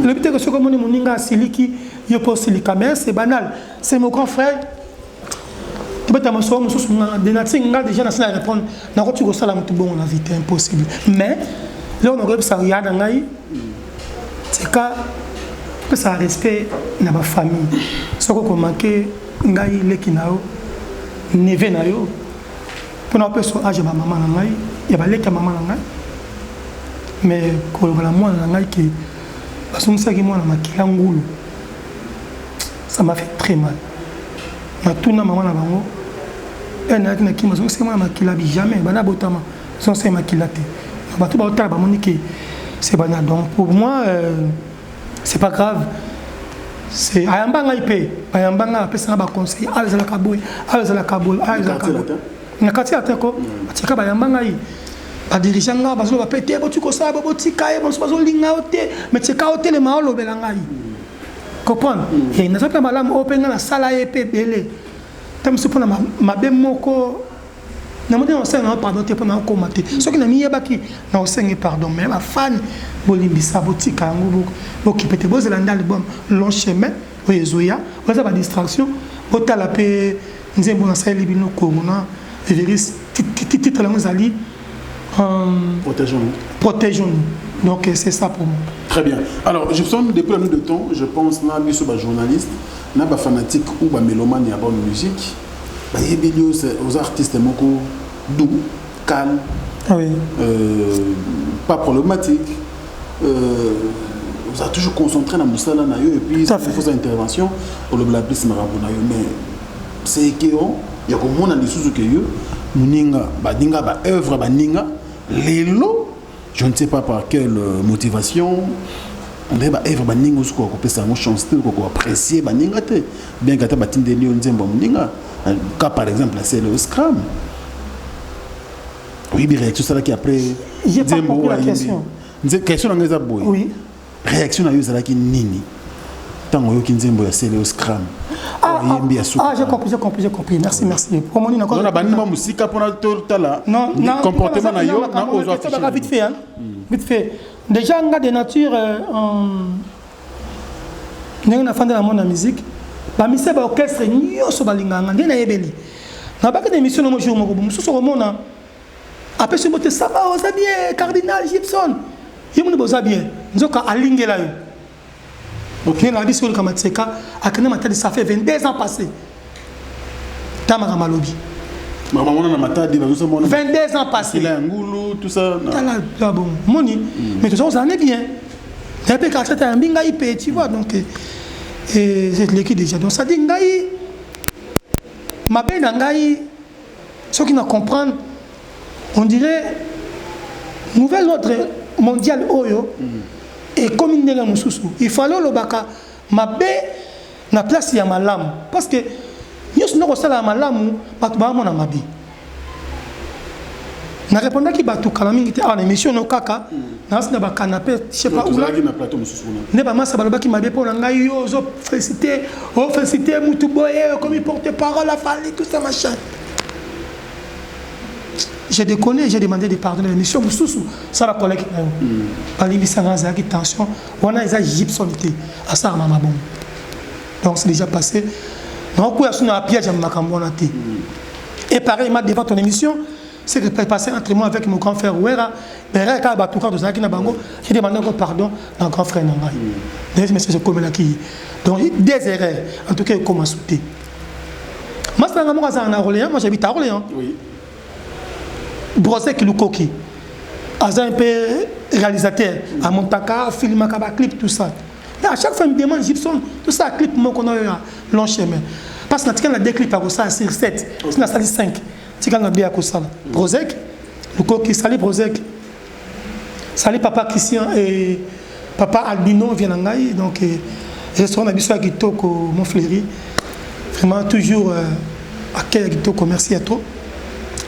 le but que ce comme on est moninga siliki yo po silika mais c'est banal c'est mon grand frère déjà na répondre na ko tu ko sala mutu bon la vie c'est impossible mais là on aurait ça regarde ngai c'est que ça respect na ba famille ce ko manquer ngai leki nao neve na yo pour na personne âge ba maman na ngai ya ba leki maman na ngai mais ko la moi na ngai ki basumisa ki moi na makila ngulu ça m'a fait très mal na tuna maman na bango na qui maison c'est moi makila bi jamais bana botama son c'est makila te ba tout ba otala ba monique c'est banal donc pour moi c'est pas grave c'est ayambanga ipe ayambanga pesa ba conseil alza kaboy na kati ateko atika ba yambanga i ba dirigeant ba zo ba pété ba tu ko sa ba botika e ba so linga ote mais tika ote le maolo belanga i comprendre et na ça malamu openga na sala epe belé tam supona mabe moko na mode on sait non pardon te pona ko maté ce qui na mi yebaki na on sait pardon mais ma fan bolimbisa botika ngo boki pété bozela ndal bom long chemin oyezoya oza ba distraction botala pe nzembo na sali bino ko na viris titre la mozali protégeons-nous donc c'est ça pour moi. Très bien. Alors je sens depuis un peu de temps je pense na biso ba journaliste na ba fanatique ou ba mélomane ya bonne musique ba yebeli aux artistes moko doux calme pas problématique vous a toujours concentré na musala na yo et puis ça fait vos interventions pour le blablis marabout na yo mais c'est que ya ko mona lisusu que yo muninga ba dinga ba œuvre ba ninga lelo je ne sais pas par quelle motivation on dirait ba œuvre ba ninga usko ko pesa mo chance ko apprécier ba ninga te bien que ta batinde ni onzemba muninga cas par exemple c'est le scrum oui bi réaction ça là qui après j'ai pas compris la question question ngeza boy oui réaction na yo ça là qui nini tango yo kinzembo ya c'est le scrum j'ai compris merci pour mon on a banima musika pona tala comportement na yo na ozo vite fait déjà nga de nature n'est na fan de la monde musique ba mise ba orchestre nyoso balinganga ndena yebeli na ba ka émission no jour moko mususu ko mona après ce bote ça va oza bien Cardinal Gibson yimuni boza bien nzoka alingela yo ok la vie sur le Kamatseka à Kenya Matadi ça fait 22 ans passés Tamara Malobi maman on a Matadi 22 ans passés il a ngulu tout ça là bon moni mais tout ça on en est bien et puis quand c'était un binga IP tu vois donc et c'est l'équipe déjà donc ça dit ngai ma belle ngai ceux qui ne comprennent on dirait nouvelle ordre mondial oyo et comme une nègre mususu il fallait le baka mabe na place ya malamu parce que nyos no kosala malamu batu ba mona mabe na répondre ki batu kala mingi te en émission no kaka na sina ba canapé je sais pas où là ne ba masa baloba ki mabe pour ngai yo zo féliciter mutu boye comme il porte parole la fallait tout ça machin. J'ai déconné, j'ai demandé de pardonner l'émission Moussoussou, ça va collègue. Tension, on a des Gibson à ça, maman. Donc c'est déjà passé. Donc, et pareil, il m'a devant ton émission, c'est que passé entre moi avec mon grand frère Ouera, j'ai demandé pardon à mon grand frère Nangai. Des messieurs comme là qui. Donc des erreurs, en tout cas, comment sauter. Moi, c'est un Orléans, moi j'habite à Orléans. Oui. Brosé Kilukoki, un peu réalisateur, à Montaka, film, clip, tout ça. Et à chaque fois, il me demande Gibson, tout ça, clip, moi, qu'on a eu long chemin. parce que na deux clips à ça sur 7 c'est na sali 5 tika na bien à ça Brozek le coq sali Brozek sali papa Christian et papa Albino vient ngai donc restaurant na biso qui toko mon fléri vraiment toujours accueil kitoko merci à toi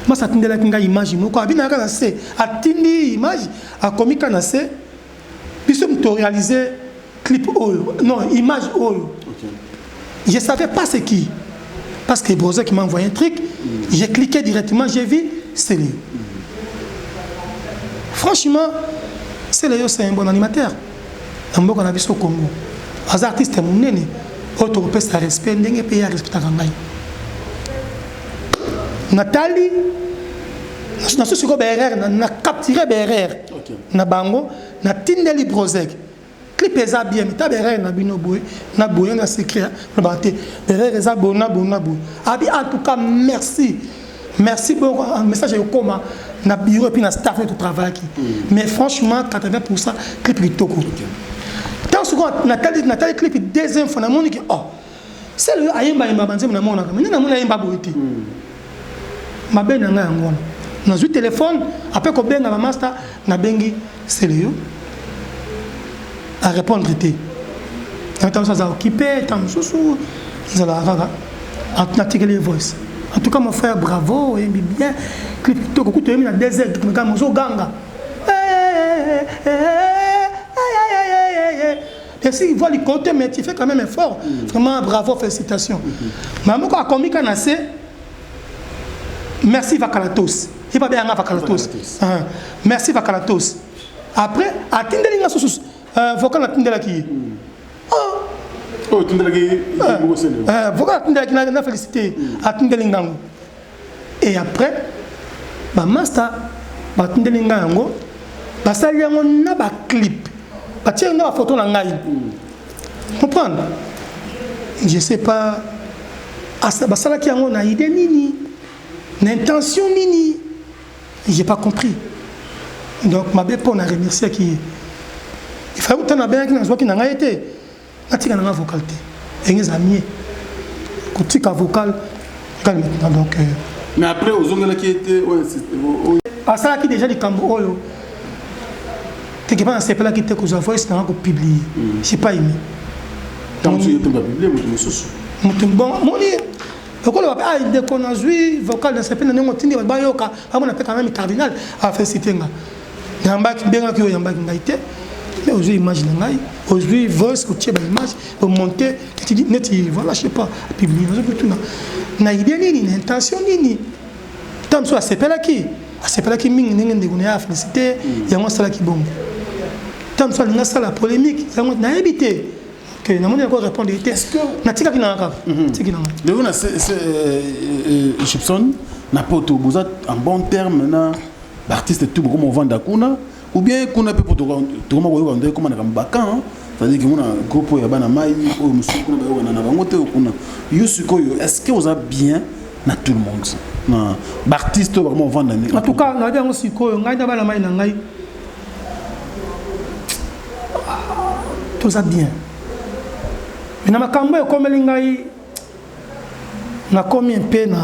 moi ça tindela kinga image moko abina kana se atindi image a komika na se biso mto réaliser clip oyo non image oyo je savais pas ce qui parce que Brozek qui m'a envoyé un truc j'ai cliqué directement j'ai vu c'est lui franchement c'est Léo c'est un bon animateur en mboka na biso Congo az artiste munene auto peut sa respect ndenge pays respecta ngai Nathalie na so siko BRR na capturer BRR na bango na tindeli Brozek clip eza bien mais ta BRR na bino boy na boy na secret na banté BRR eza bona abi en tout cas merci beaucoup un message au coma na bureau et puis na staff de travail mais franchement 80% clip kitoko tant ce qu'on Nathalie clip deuxième fois na moni oh c'est le ayemba banzem na mona mais na mona ayemba boyiti ma ben nga ngona na zu téléphone après ko benga ma master na bengi c'est le à répondre té tant ça occupé tant sous zala raga en article voice en tout cas mon frère bravo et bien clip to ko to na désert ko nga mozo ganga et si il voit le côté mais tu fais quand même effort vraiment bravo félicitations maman ko a commis kana c'est merci Vakalatos il va bien Vakalatos merci Vakalatos après atindeli nga sous vocal atindela ki tindela ki vocal atindela ki na félicité atindeli ngango et après ba master ba atindeli ngango ba sali yango na ba clip ba tie na ba photo na ngai comprendre je sais pas ba sala ki yango na idée nini l'intention nini j'ai pas compris donc ma belle pour na remercier qui il faut que tu bien qui n'a qui n'a été natika na vocalité et les amis kotika vocal maintenant donc mais après aux ongela qui était à ça qui déjà du cambo oyo quelque part c'est pas qui était que vous voice na ko publier j'ai pas aimé tant que tu pas publier mutu bon moni pourquoi le papa il qu'on a joué vocal dans ces peines n'ont tindi ba yoka amon a fait quand même cardinal a fait citer nga yamba ki benga ki yamba ki ngaité mais aujourd'hui image ngai aujourd'hui voice ko tcheba image pour monter tu dis net voilà je sais pas publier vous tout na idée nini na intention nini tant soit c'est pas qui mingi ndenge ndeko na féliciter yango sala ki bongo tant soit na sala polémique yango na éviter que na moni ko répondre est-ce que na tika kina ka tika na le on a Gibson na poto vous êtes en bon terme na l'artiste tout comme on vend kuna ou bien kuna pe poto to comme ko vendre comme na bakan c'est-à-dire que mona groupe ya bana mai o musuku na na bango te kuna yusuko yo est-ce que vous êtes bien na tout le monde na l'artiste vraiment vendre en tout cas na bien aussi ko ngai na bana mai na ngai tout ça bien mais na makambo e komeli ngai na komi un peu na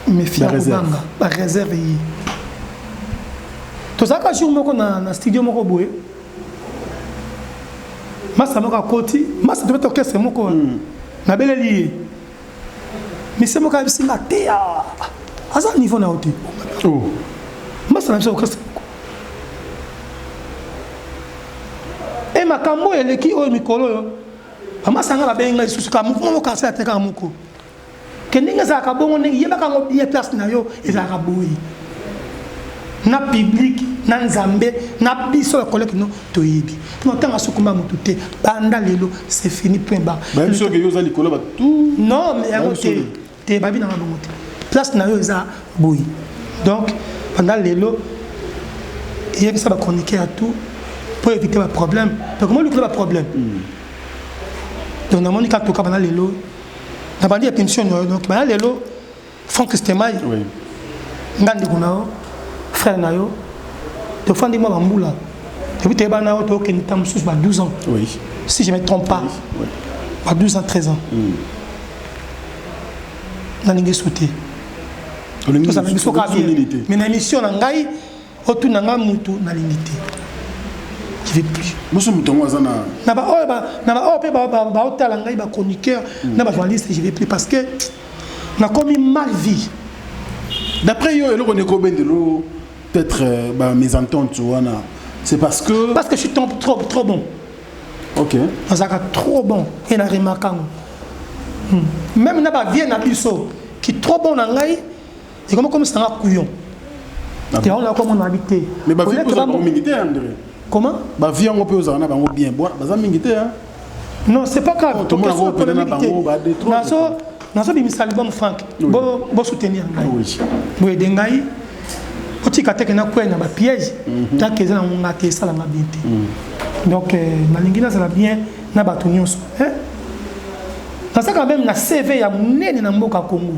méfiant banga ba réserve yi to ça ka jour moko na studio moko boye masa moko koti masa to to kese moko na beleli mais c'est moko bisinga te asa niveau na oti oh masa na so kese e makambo eleki oyo mikolo yo amasanga babenga isusu ka muko ka sa teka muko keninga za ka bongo ne yeba ka ngo bien place na yo ezaka boyi na public na nzambe na biso collègue no toyibi no tanga sukuma mutute banda lelo c'est fini point bas même sûr que yo za likolo ba tout non mais ya te babi na bongo te place na yo za boyi donc banda lelo yebi sa ba chroniquer à tout pour éviter un problème donc comment lui créer un problème donc na moni ka to ka bana lelo na bandi ya pension donc bana lelo Franck Stemai oui ngandi kunao frère nayo to fandi mo bambula depuis te bana o to ken tam sous ba 12 ans oui si je me trompe pas oui ba 12 ans 13 ans nalingi sauter to ça nalingi soka bien mais na émission na ngai otu na nga mutu nalingi te je vais plus monsieur mutongo azana na ba pe ba otala ngai ba chroniqueur na ba journaliste je vais plus parce que na commis mal vie d'après yo eloko neko bendelo peut-être mes ententes wana c'est parce que je suis trop bon. OK. Azaka trop bon et na remarquant. Même na ba vie na biso qui trop bon na ngai et comme ça nga couillon. Et on a comme on habité. Mais ba vie pour militaire André. Comment? Ba vie on peut usana bango bien bon ba militaire. Non, c'est pas grave. Tout le monde peut na bango ba de trop. Nazo bimisa album Frank. Bo soutenir ngai. Oui. Bo edengai. Otika teke na kwena ba piège. Ta keza na ngate sala ma bien te. Donc nalingi na sala bien na batu nyonso. Ça quand même na CV ya munene na mboka Congo.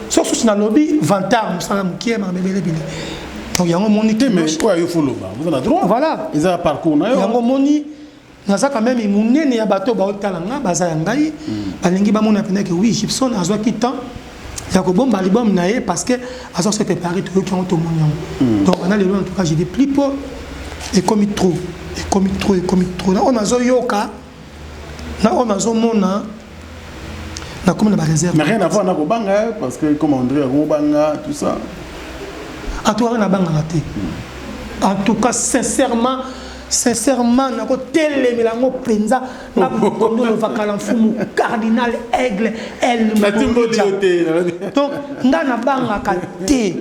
Sauf si na lobby vantard musala mukie ma bebele bile. Donc yango moni te mais quoi il faut loba. Vous en avez droit. Voilà. Ils ont parcours na yo. Yango moni na ça quand même munene ya bato ba otala nga baza ngai. Balingi ba mona pena que oui, Gibson azwa ki temps. Ya ko bomba album na ye parce que azo se préparer tout qui ont tout monde. Donc on a les lois en tout cas j'ai des plus pour et comme trop. On a zo yoka. Na on a zo mona na comme la réserve. Mais rien à voir na ko banga parce que comme André Robanga tout ça. En tout cas na banga raté. En tout cas sincèrement na ko telemelango penza na kondo le vakala mfumu cardinal aigle elle donc nga na banga katé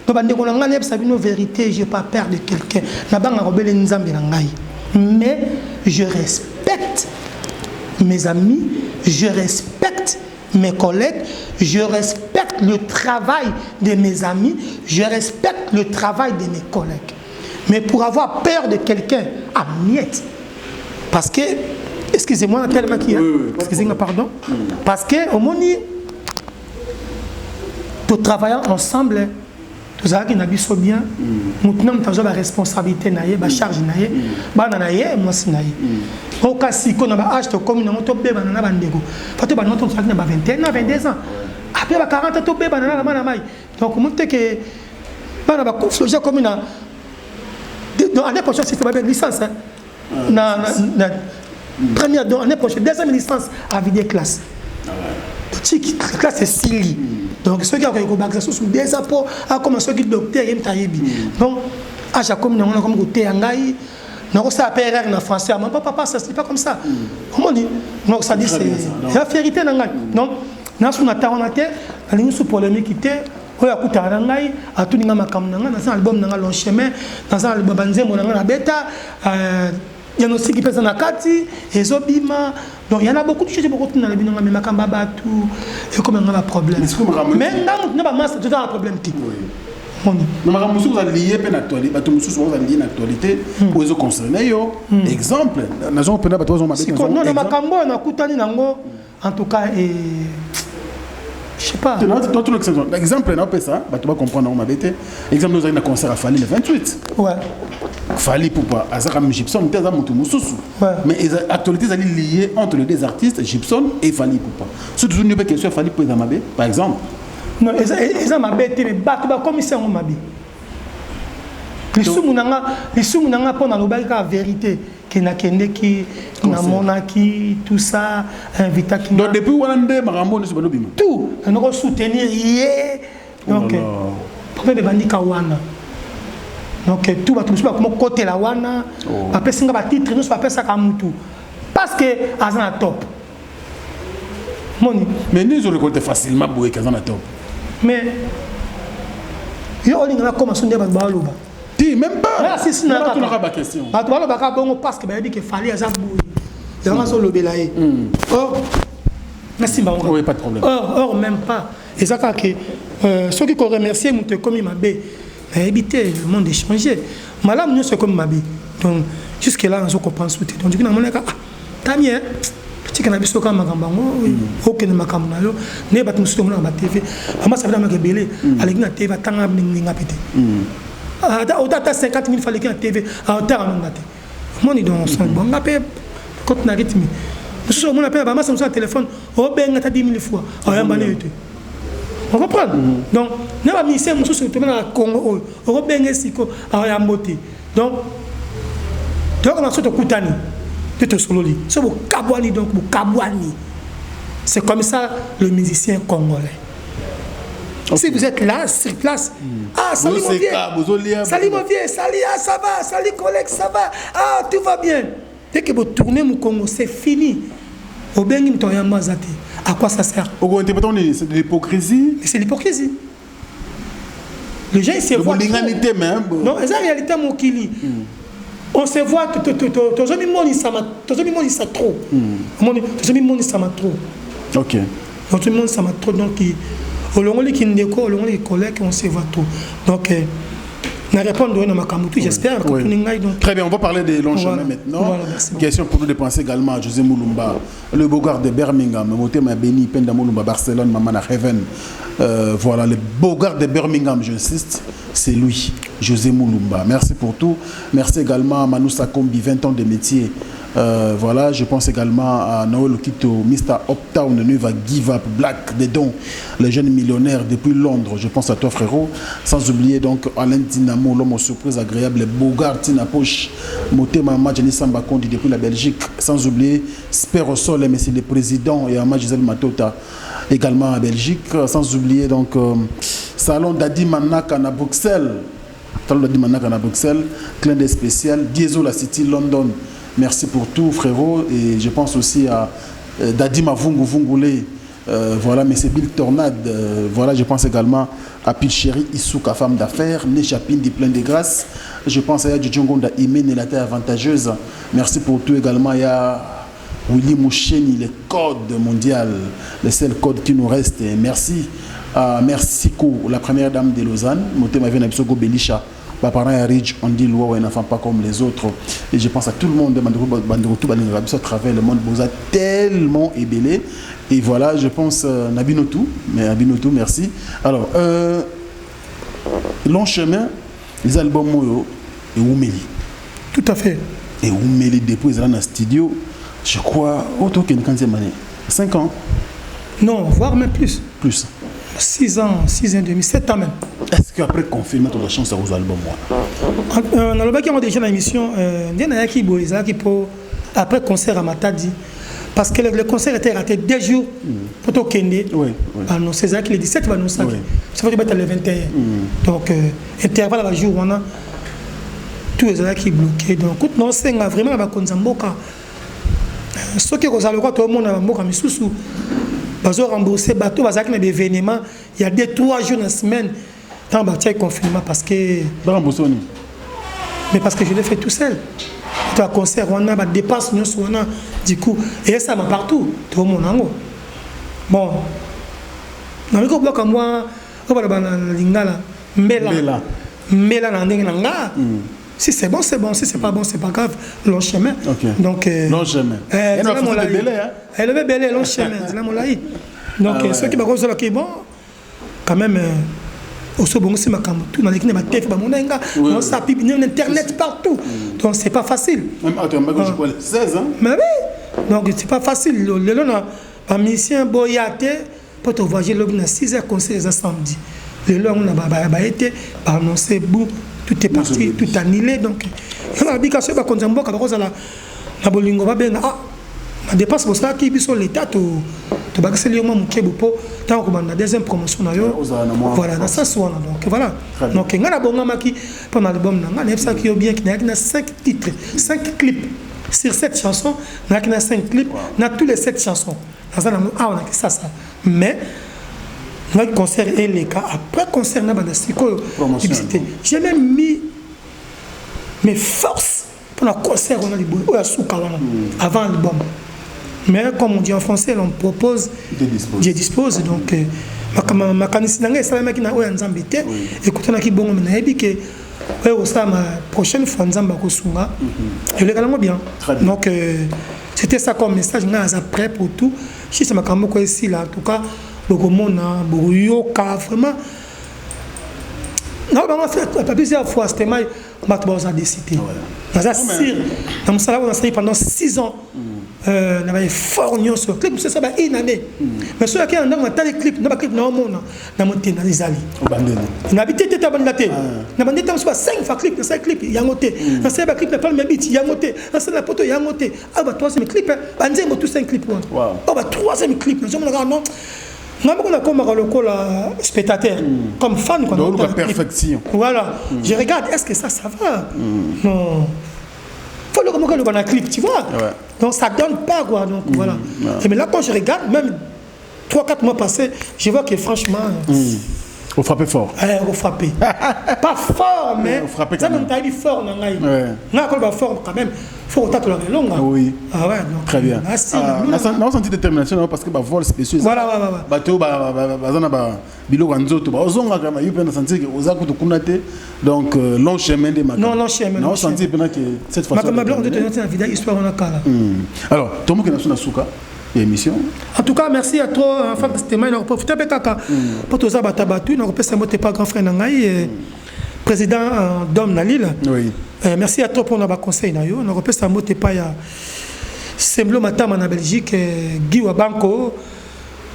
to bande ko nga ne sabino vérité j'ai pas peur de quelqu'un na banga ko bele nzambe na ngai mais je respecte mes amis je respecte mes collègues je respecte le travail de mes amis je respecte le travail de mes collègues. Mais pour avoir peur de quelqu'un, à miette. Parce que, excusez-moi, tellement qu'il y a. Excusez-moi, pardon. Parce que, au moment où nous travaillons ensemble, tout ça qui n'a pas bien, nous avons la responsabilité, la charge, moi aussi. Au cas si on a acheté comme une auto bébé, on a bandego. Parce que nous avons 21 ans, 22 ans. Après 40 ans, bébé, on a donc, on montre que on a conflit comme une. Donc, l'année prochaine, c'est ma licence. Première, donc, l'année prochaine, deuxième licence à vider classe. Petite classe, c'est Sili. Donc, ceux qui ont eu sous des apports, comme ceux qui sont docteurs, ils ont donc, à chaque fois, on a comme côté Angaï, on a ça PRR en français. Mais papa, ça c'est pas comme ça. Comment on dit? Donc, ça dit, c'est la vérité. Donc, nous sommes en terre, nous sommes sous polémique qui était. Oya kutana ngai atuninga makambo nanga na album nanga long chemin na album banzemo nanga na beta ya no siki pesa na kati ezobima donc il y en a beaucoup de choses beaucoup na lebinanga mais makamba batu et comme on a un problème mais na ba masse tout un problème ti moni na makambo vous allez lier pe na actualité batu mususu vous allez lier na actualité pour les concerner yo exemple na zo pena batu zo mabeka non na makambo na kutani nango en tout cas et je sais pas. Exemple, on peut ça, tu vas comprendre, on exemple, nous avons un concert à Fali le 28. Ouais. Fali pour pas, Azakam Gibson, tu as mais les actualités sont liées entre les deux artistes, Gibson et Fali pour pas. Si tu as une question Fali pour Zamabé, par exemple. Non, ils ont mabé, mais battu comme ils sont mabé. Les sous-mounanga pour la vérité. Qui n'a qui na monaki tout ça invita qui donc depuis Wande Marambo ne se pas tout nous soutenir hier donc problème bandi kawana donc tout va tout comme côté la wana après singa ba titre nous pas ça comme tout parce que azana top moni mais nous on récolte facilement boé qu'azana top mais yo on a commencé à dire ba loba même pas. Là, c'est ça. Tu n'auras pas question. Tu vas pas bon parce que dit qu'il fallait à Zabou. Il y a un seul lobelaye. Or, merci Baron. Oui, pas de problème. Or même pas. Et ça que ceux qui ont remercié m'ont comme Mabé. Mais éviter le monde est changé. Madame nous c'est comme Mabé. Donc jusque là on se comprend tout. Donc du coup on a tant mieux. Tu connais bien ce qu'on m'a dit. Aucun makambo na yo. Ne bat nous sur na TV. Ama ça veut dire que belé. Avec na TV tanga ninga pété. Au-delà 50 000 fallait qu'il y ait une TV à terre. Moi, on est dans son bon. On a payé côté rythme. mosusu omona mpe na bamasa mosusu na téléphone obenga ta 10 000 fois oyambana yo te on comprend donc na baministère mosusu tobena na Congo oyo obenga siko oyambo te donc tokoma so tokutani te tosololi so bokabwani donc bokabwani c'est comme ça le musicien congolais. Okay. Si vous êtes là, sur place, ah, salut mon vieux, salut mon vieux, salut, ah, ça va, salut collègue, ça va, ah, tout va bien. Dès que vous tournez mon Congo, c'est fini. Au Bengi, à quoi ça sert? C'est de l'hypocrisie. C'est l'hypocrisie. Les gens, ils se voient. Non, c'est la réalité, mon Kili. On se voit, trop. Ok. Donc, au long des Kindeko, au long des collègues, on se voit tout. Donc, on répond à ma Kamoutou, j'espère. Très bien, on va parler des longs chemins maintenant. Voilà, question pour nous de penser également à José Moulumba, le Bogart de Birmingham, Motema Beni, Penda Moulumba, Barcelone, Mamana Heaven. Voilà, le Bogart de Birmingham, j'insiste, c'est lui, José Moulumba. Merci pour tout. Merci également à Manu Sakombi, 20 ans de métier. Voilà, je pense également à Noël Okito, Mr. Uptown, ne va give up, Black, des dons, le jeune millionnaire depuis Londres. Je pense à toi, frérot. Sans oublier donc Alain Dinamo, l'homme aux surprises agréables, Bogart, Tina Poche, Motema Madjani Samba Kondi depuis la Belgique. Sans oublier Spero Sol, mais c'est le président, et Ama Gisèle Matota également à Belgique. Sans oublier donc Salon Dadi Manaka à Bruxelles. Salon Dadi Manaka à Bruxelles, clin d'œil spécial, Diesel la City London. Merci pour tout, frérot. Et je pense aussi à Dadi Mavungu Vungule. Voilà, mais c'est Bill Tornade. Voilà, je pense également à Pilchéri Issouka, femme d'affaires, Nechapine dit plein de grâce. Je pense à Yadji Djongonda Imene, la terre avantageuse. Merci pour tout également. Il y a Willy Moucheni, le code mondial, le seul code qui nous reste. Merci à Mercico, la première dame de Lausanne. Motema Vena Bisogo Belisha. Parents à Ridge, on dit loi, un enfant pas comme les autres. Et je pense à tout le monde à travers le monde. Vous êtes tellement ébélé. Et voilà, je pense Nabinotou. Mais Nabinotou, merci. Alors, long chemin, les albums Moyo et Oumeli. Tout à fait. Et Oumeli, depuis, ils sont dans le studio, je crois, autour d'une quinzaine d'années. 5 ans. Non, voire même plus. Plus. 6 ans, 6 ans et demi, 7 ans même. Est-ce qu'après confinement, tu as la chance aux albums? On a déjà dans l'émission, après concert à Matadi, parce que le concert était raté 2 jours pour tout Kende. C'est ça qui le 17 va nous ça. Ça fait que le 21. Donc, intervalle à la jour, on a tous les gens qui bloqués. Donc, non, c'est vraiment la Konzamboka. Ce qui est tout le monde a Mboka, mais sous ils ont remboursé bateau, ils ont des événements. Il y a 2-3 jours dans la semaine. Dans le confinement parce que. Mais parce que je l'ai fait tout seul. Dans le concert, on a des dépenses, du coup. Et ça m'a partout. Tout le monde en haut. Bon. Dans le bloc à moi, on va Lingala. Si c'est bon, c'est bon. Si c'est pas bon, c'est pas grave. Long chemin. Donc. Long chemin. Elle avait belé, long chemin. Donc, ceux qui me qui bon, quand même. Aussi bon aussi ma tout dans l'équipe ma tête mon enga on s'appuie internet partout donc c'est pas facile même attends mais je connais 16 ans mais oui donc c'est pas facile le long un musicien boyaté pour te voyager le 6h conseil samedi le long on a été annoncé bout tout est parti tout annulé donc on a dit que c'est pas comme ça parce que la bolingo va bien ah la dépense pour ça qui biso l'état to bakse lioma mukebo po tant que la deuxième promotion na yo voilà dans ça soit donc voilà donc ngana bonga maki pendant l'album na ngana ça qui est bien qui na 5 titres 5 clips sur 7 chansons na 5 clips na tous les 7 chansons dans ça on a que ça mais notre concert est les cas après concert na bandastiko j'ai même mis mes forces pour le concert on a libo o ya suka avant l'album. Mais comme on dit en français, on propose, Dieu dispose. Donc, ma canissinanga, c'est la mec qui n'a pas d'ambité. Écoutez, on a qui bon, on a dit que la prochaine fois, on a kosunga. Je l'ai vraiment bien. Donc, c'était ça comme message. On a prêt pour tout. Si c'est ma caméra ici, là, en tout cas, beaucoup de monde, beaucoup yoka, vraiment. Non, on a fait plusieurs fois, c'était mal, on a décidé. On a essayé pendant 6 ans. On avait fort sur le clip, c'est ça, une année. Mais ceux qui ont des clips, on a clip dans le monde, on a monté dans les alliés. On a habité à Bandaté. On a monté 5 clips, 5 clips, il y a monté. On a fait un clip, il y a monté. On a fait un poteau, il y a monté. Ah, 3e clip, on a tous 5 clips. Ah, 3e clip, on a comme un spectateur, comme fan. Donc, la perfection. Voilà. Je regarde, est-ce que ça va? Non. Il faut le voir dans le clip, tu vois. Donc ça ne donne pas, quoi. Donc voilà. Et mais là, quand je regarde, même 3-4 mois passés, je vois que franchement. Vous frappez fort. Vous frappez. Pas fort, mais. Vous frappez quand même. Ça nous fort, non? Non, fort quand même. Il faut autant que la longue. Oui. Ah ouais, donc. Très bien. On a senti détermination parce que vol spécial. Voilà. Donc, long chemin de Macam. Non, long chemin. On a senti que cette fois-ci. Macam, on a donné une vidéo histoire en Akala. Alors, Tomo Kenasuka Souka. Émission. En tout cas, merci à toi, Franck Stéma. On a profité de Kaka pour tous les abattus. On a profité pas grand frère Nangaï, président d'Homme Nalil. Oui. Merci à toi pour nos conseils. On a profité de moter pas ya Semblo Matam en Belgique, Guy Wabanko,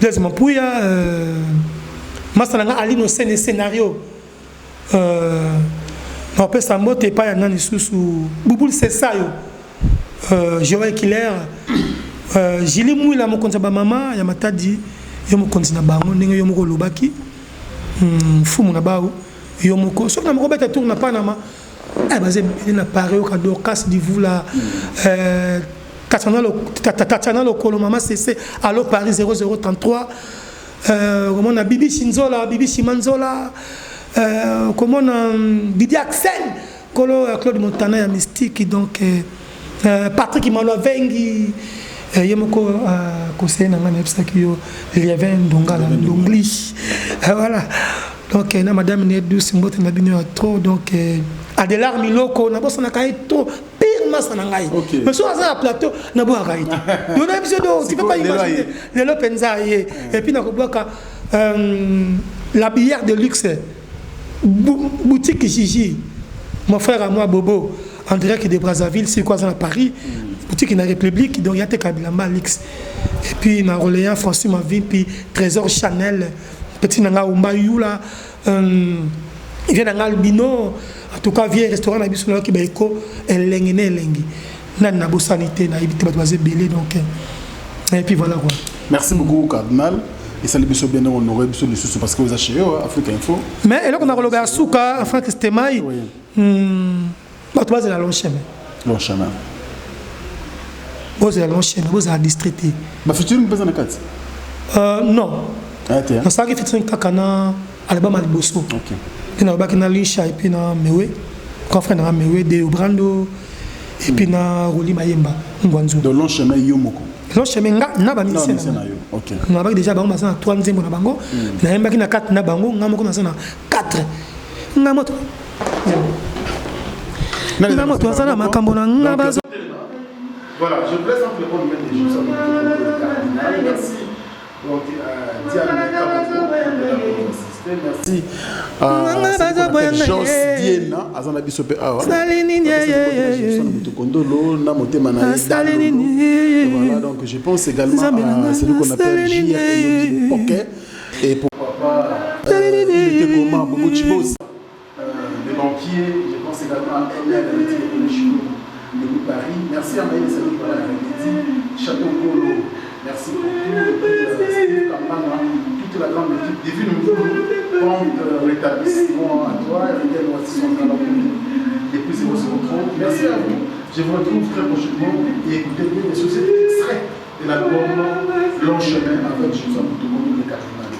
Blaise Mampouya, Masananga Ali no scénario. On a profité de moter pas ya Nani Soussou, Bouboul Sessayo, Joël Killer. Jili Mouila mo konza ba mama ya matadi yo mo konzina bango ndenge yo moko lobaki fumu na bawo yo moko so na moko beta tour na panama baze na pare au cadeau casse du vula tatana lo kolo mama cc allo Paris 0033 comment on a Bibi Shinzola Bibi Shimanzola comment on a Didi Axel kolo Claude Montana ya mystique donc Patrick Imalo Vengi Yemoko conseiller na ngana epsaki yo Lievin Dongala l'English voilà donc na madame Nedou Simbote na bino trop donc Adelar Miloko na bossa na kai trop pire masa na ngai mais sur un plateau na bo akai yo na épisode tu peux pas imaginer les lopenza et puis na ko boka la bière de luxe boutique Gigi mon frère à moi Bobo en direct de Brazzaville c'est quoi ça à Paris boutique na République donc il y a des Kabilamba Lix et puis na Orléans François Mavin puis Trésor Chanel petit nanga Umbayu là il vient dans Albino en tout cas vieux restaurant na biso qui baiko elengi na elengi na bo sanité na ibité bato belé donc et puis voilà quoi. Merci beaucoup cardinal et ça les biso bien honoré biso les sous parce que vous achetez Afrique Info mais et là qu'on a relobé à Souka en Franck Stémaï bato base la long chemin vous allez enchaîner, vous allez distriter. Bah, futur, vous avez un non. On sait que futur, kakana, album Alboso. Ok. Il y a un Lisha et puis na Mewe, confrère na Mewe de Obrando et puis na Roli Mayemba, Ngwanzo. De long chemin Yomoko. Long chemin na ba mission. Ok. On a déjà bango na 3e na bango, na yemba ki na 4 na bango, ngamoko na 4. Ngamoto. Ngamoto sana makambo na ngabazo. Voilà, je présente le bon maître de Jésus. Merci. Donc, merci. Jos Diena, Azana Bisope Awa. Voilà, donc je pense également à celui qu'on appelle J.R. Pocket. Et pourquoi pas, il était comment, Bobo Chibos, le banquier, je pense également à NL, de Paris. Merci à Maïs Salut pour la répétition. Château Polo, merci pour tout. Steve Kampana, toute la grande équipe. Divine prompt rétablissement à toi. Et voici son talent et puis 003. Merci à vous. Je vous retrouve très prochainement et écoutez bien les sociétés extraits de l'album Long Chemin avec Joseph Moutoumou, le cardinal.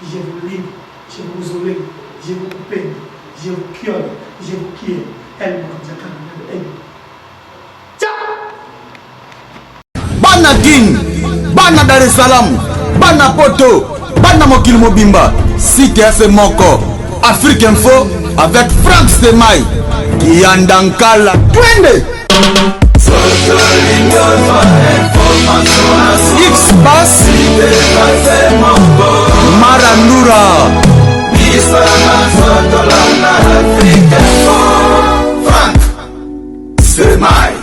je vous libre, je vous olé, je vous peine, je vous kiole, je vous kie. Elle m'a dit Bana Guine, Bana Dar es Salaam, Bana Poto, Bana Mokili Mobimba, Cité FC Moko, Afrique Info avec Franck Semaï, Yandankala, Twende. Social Information.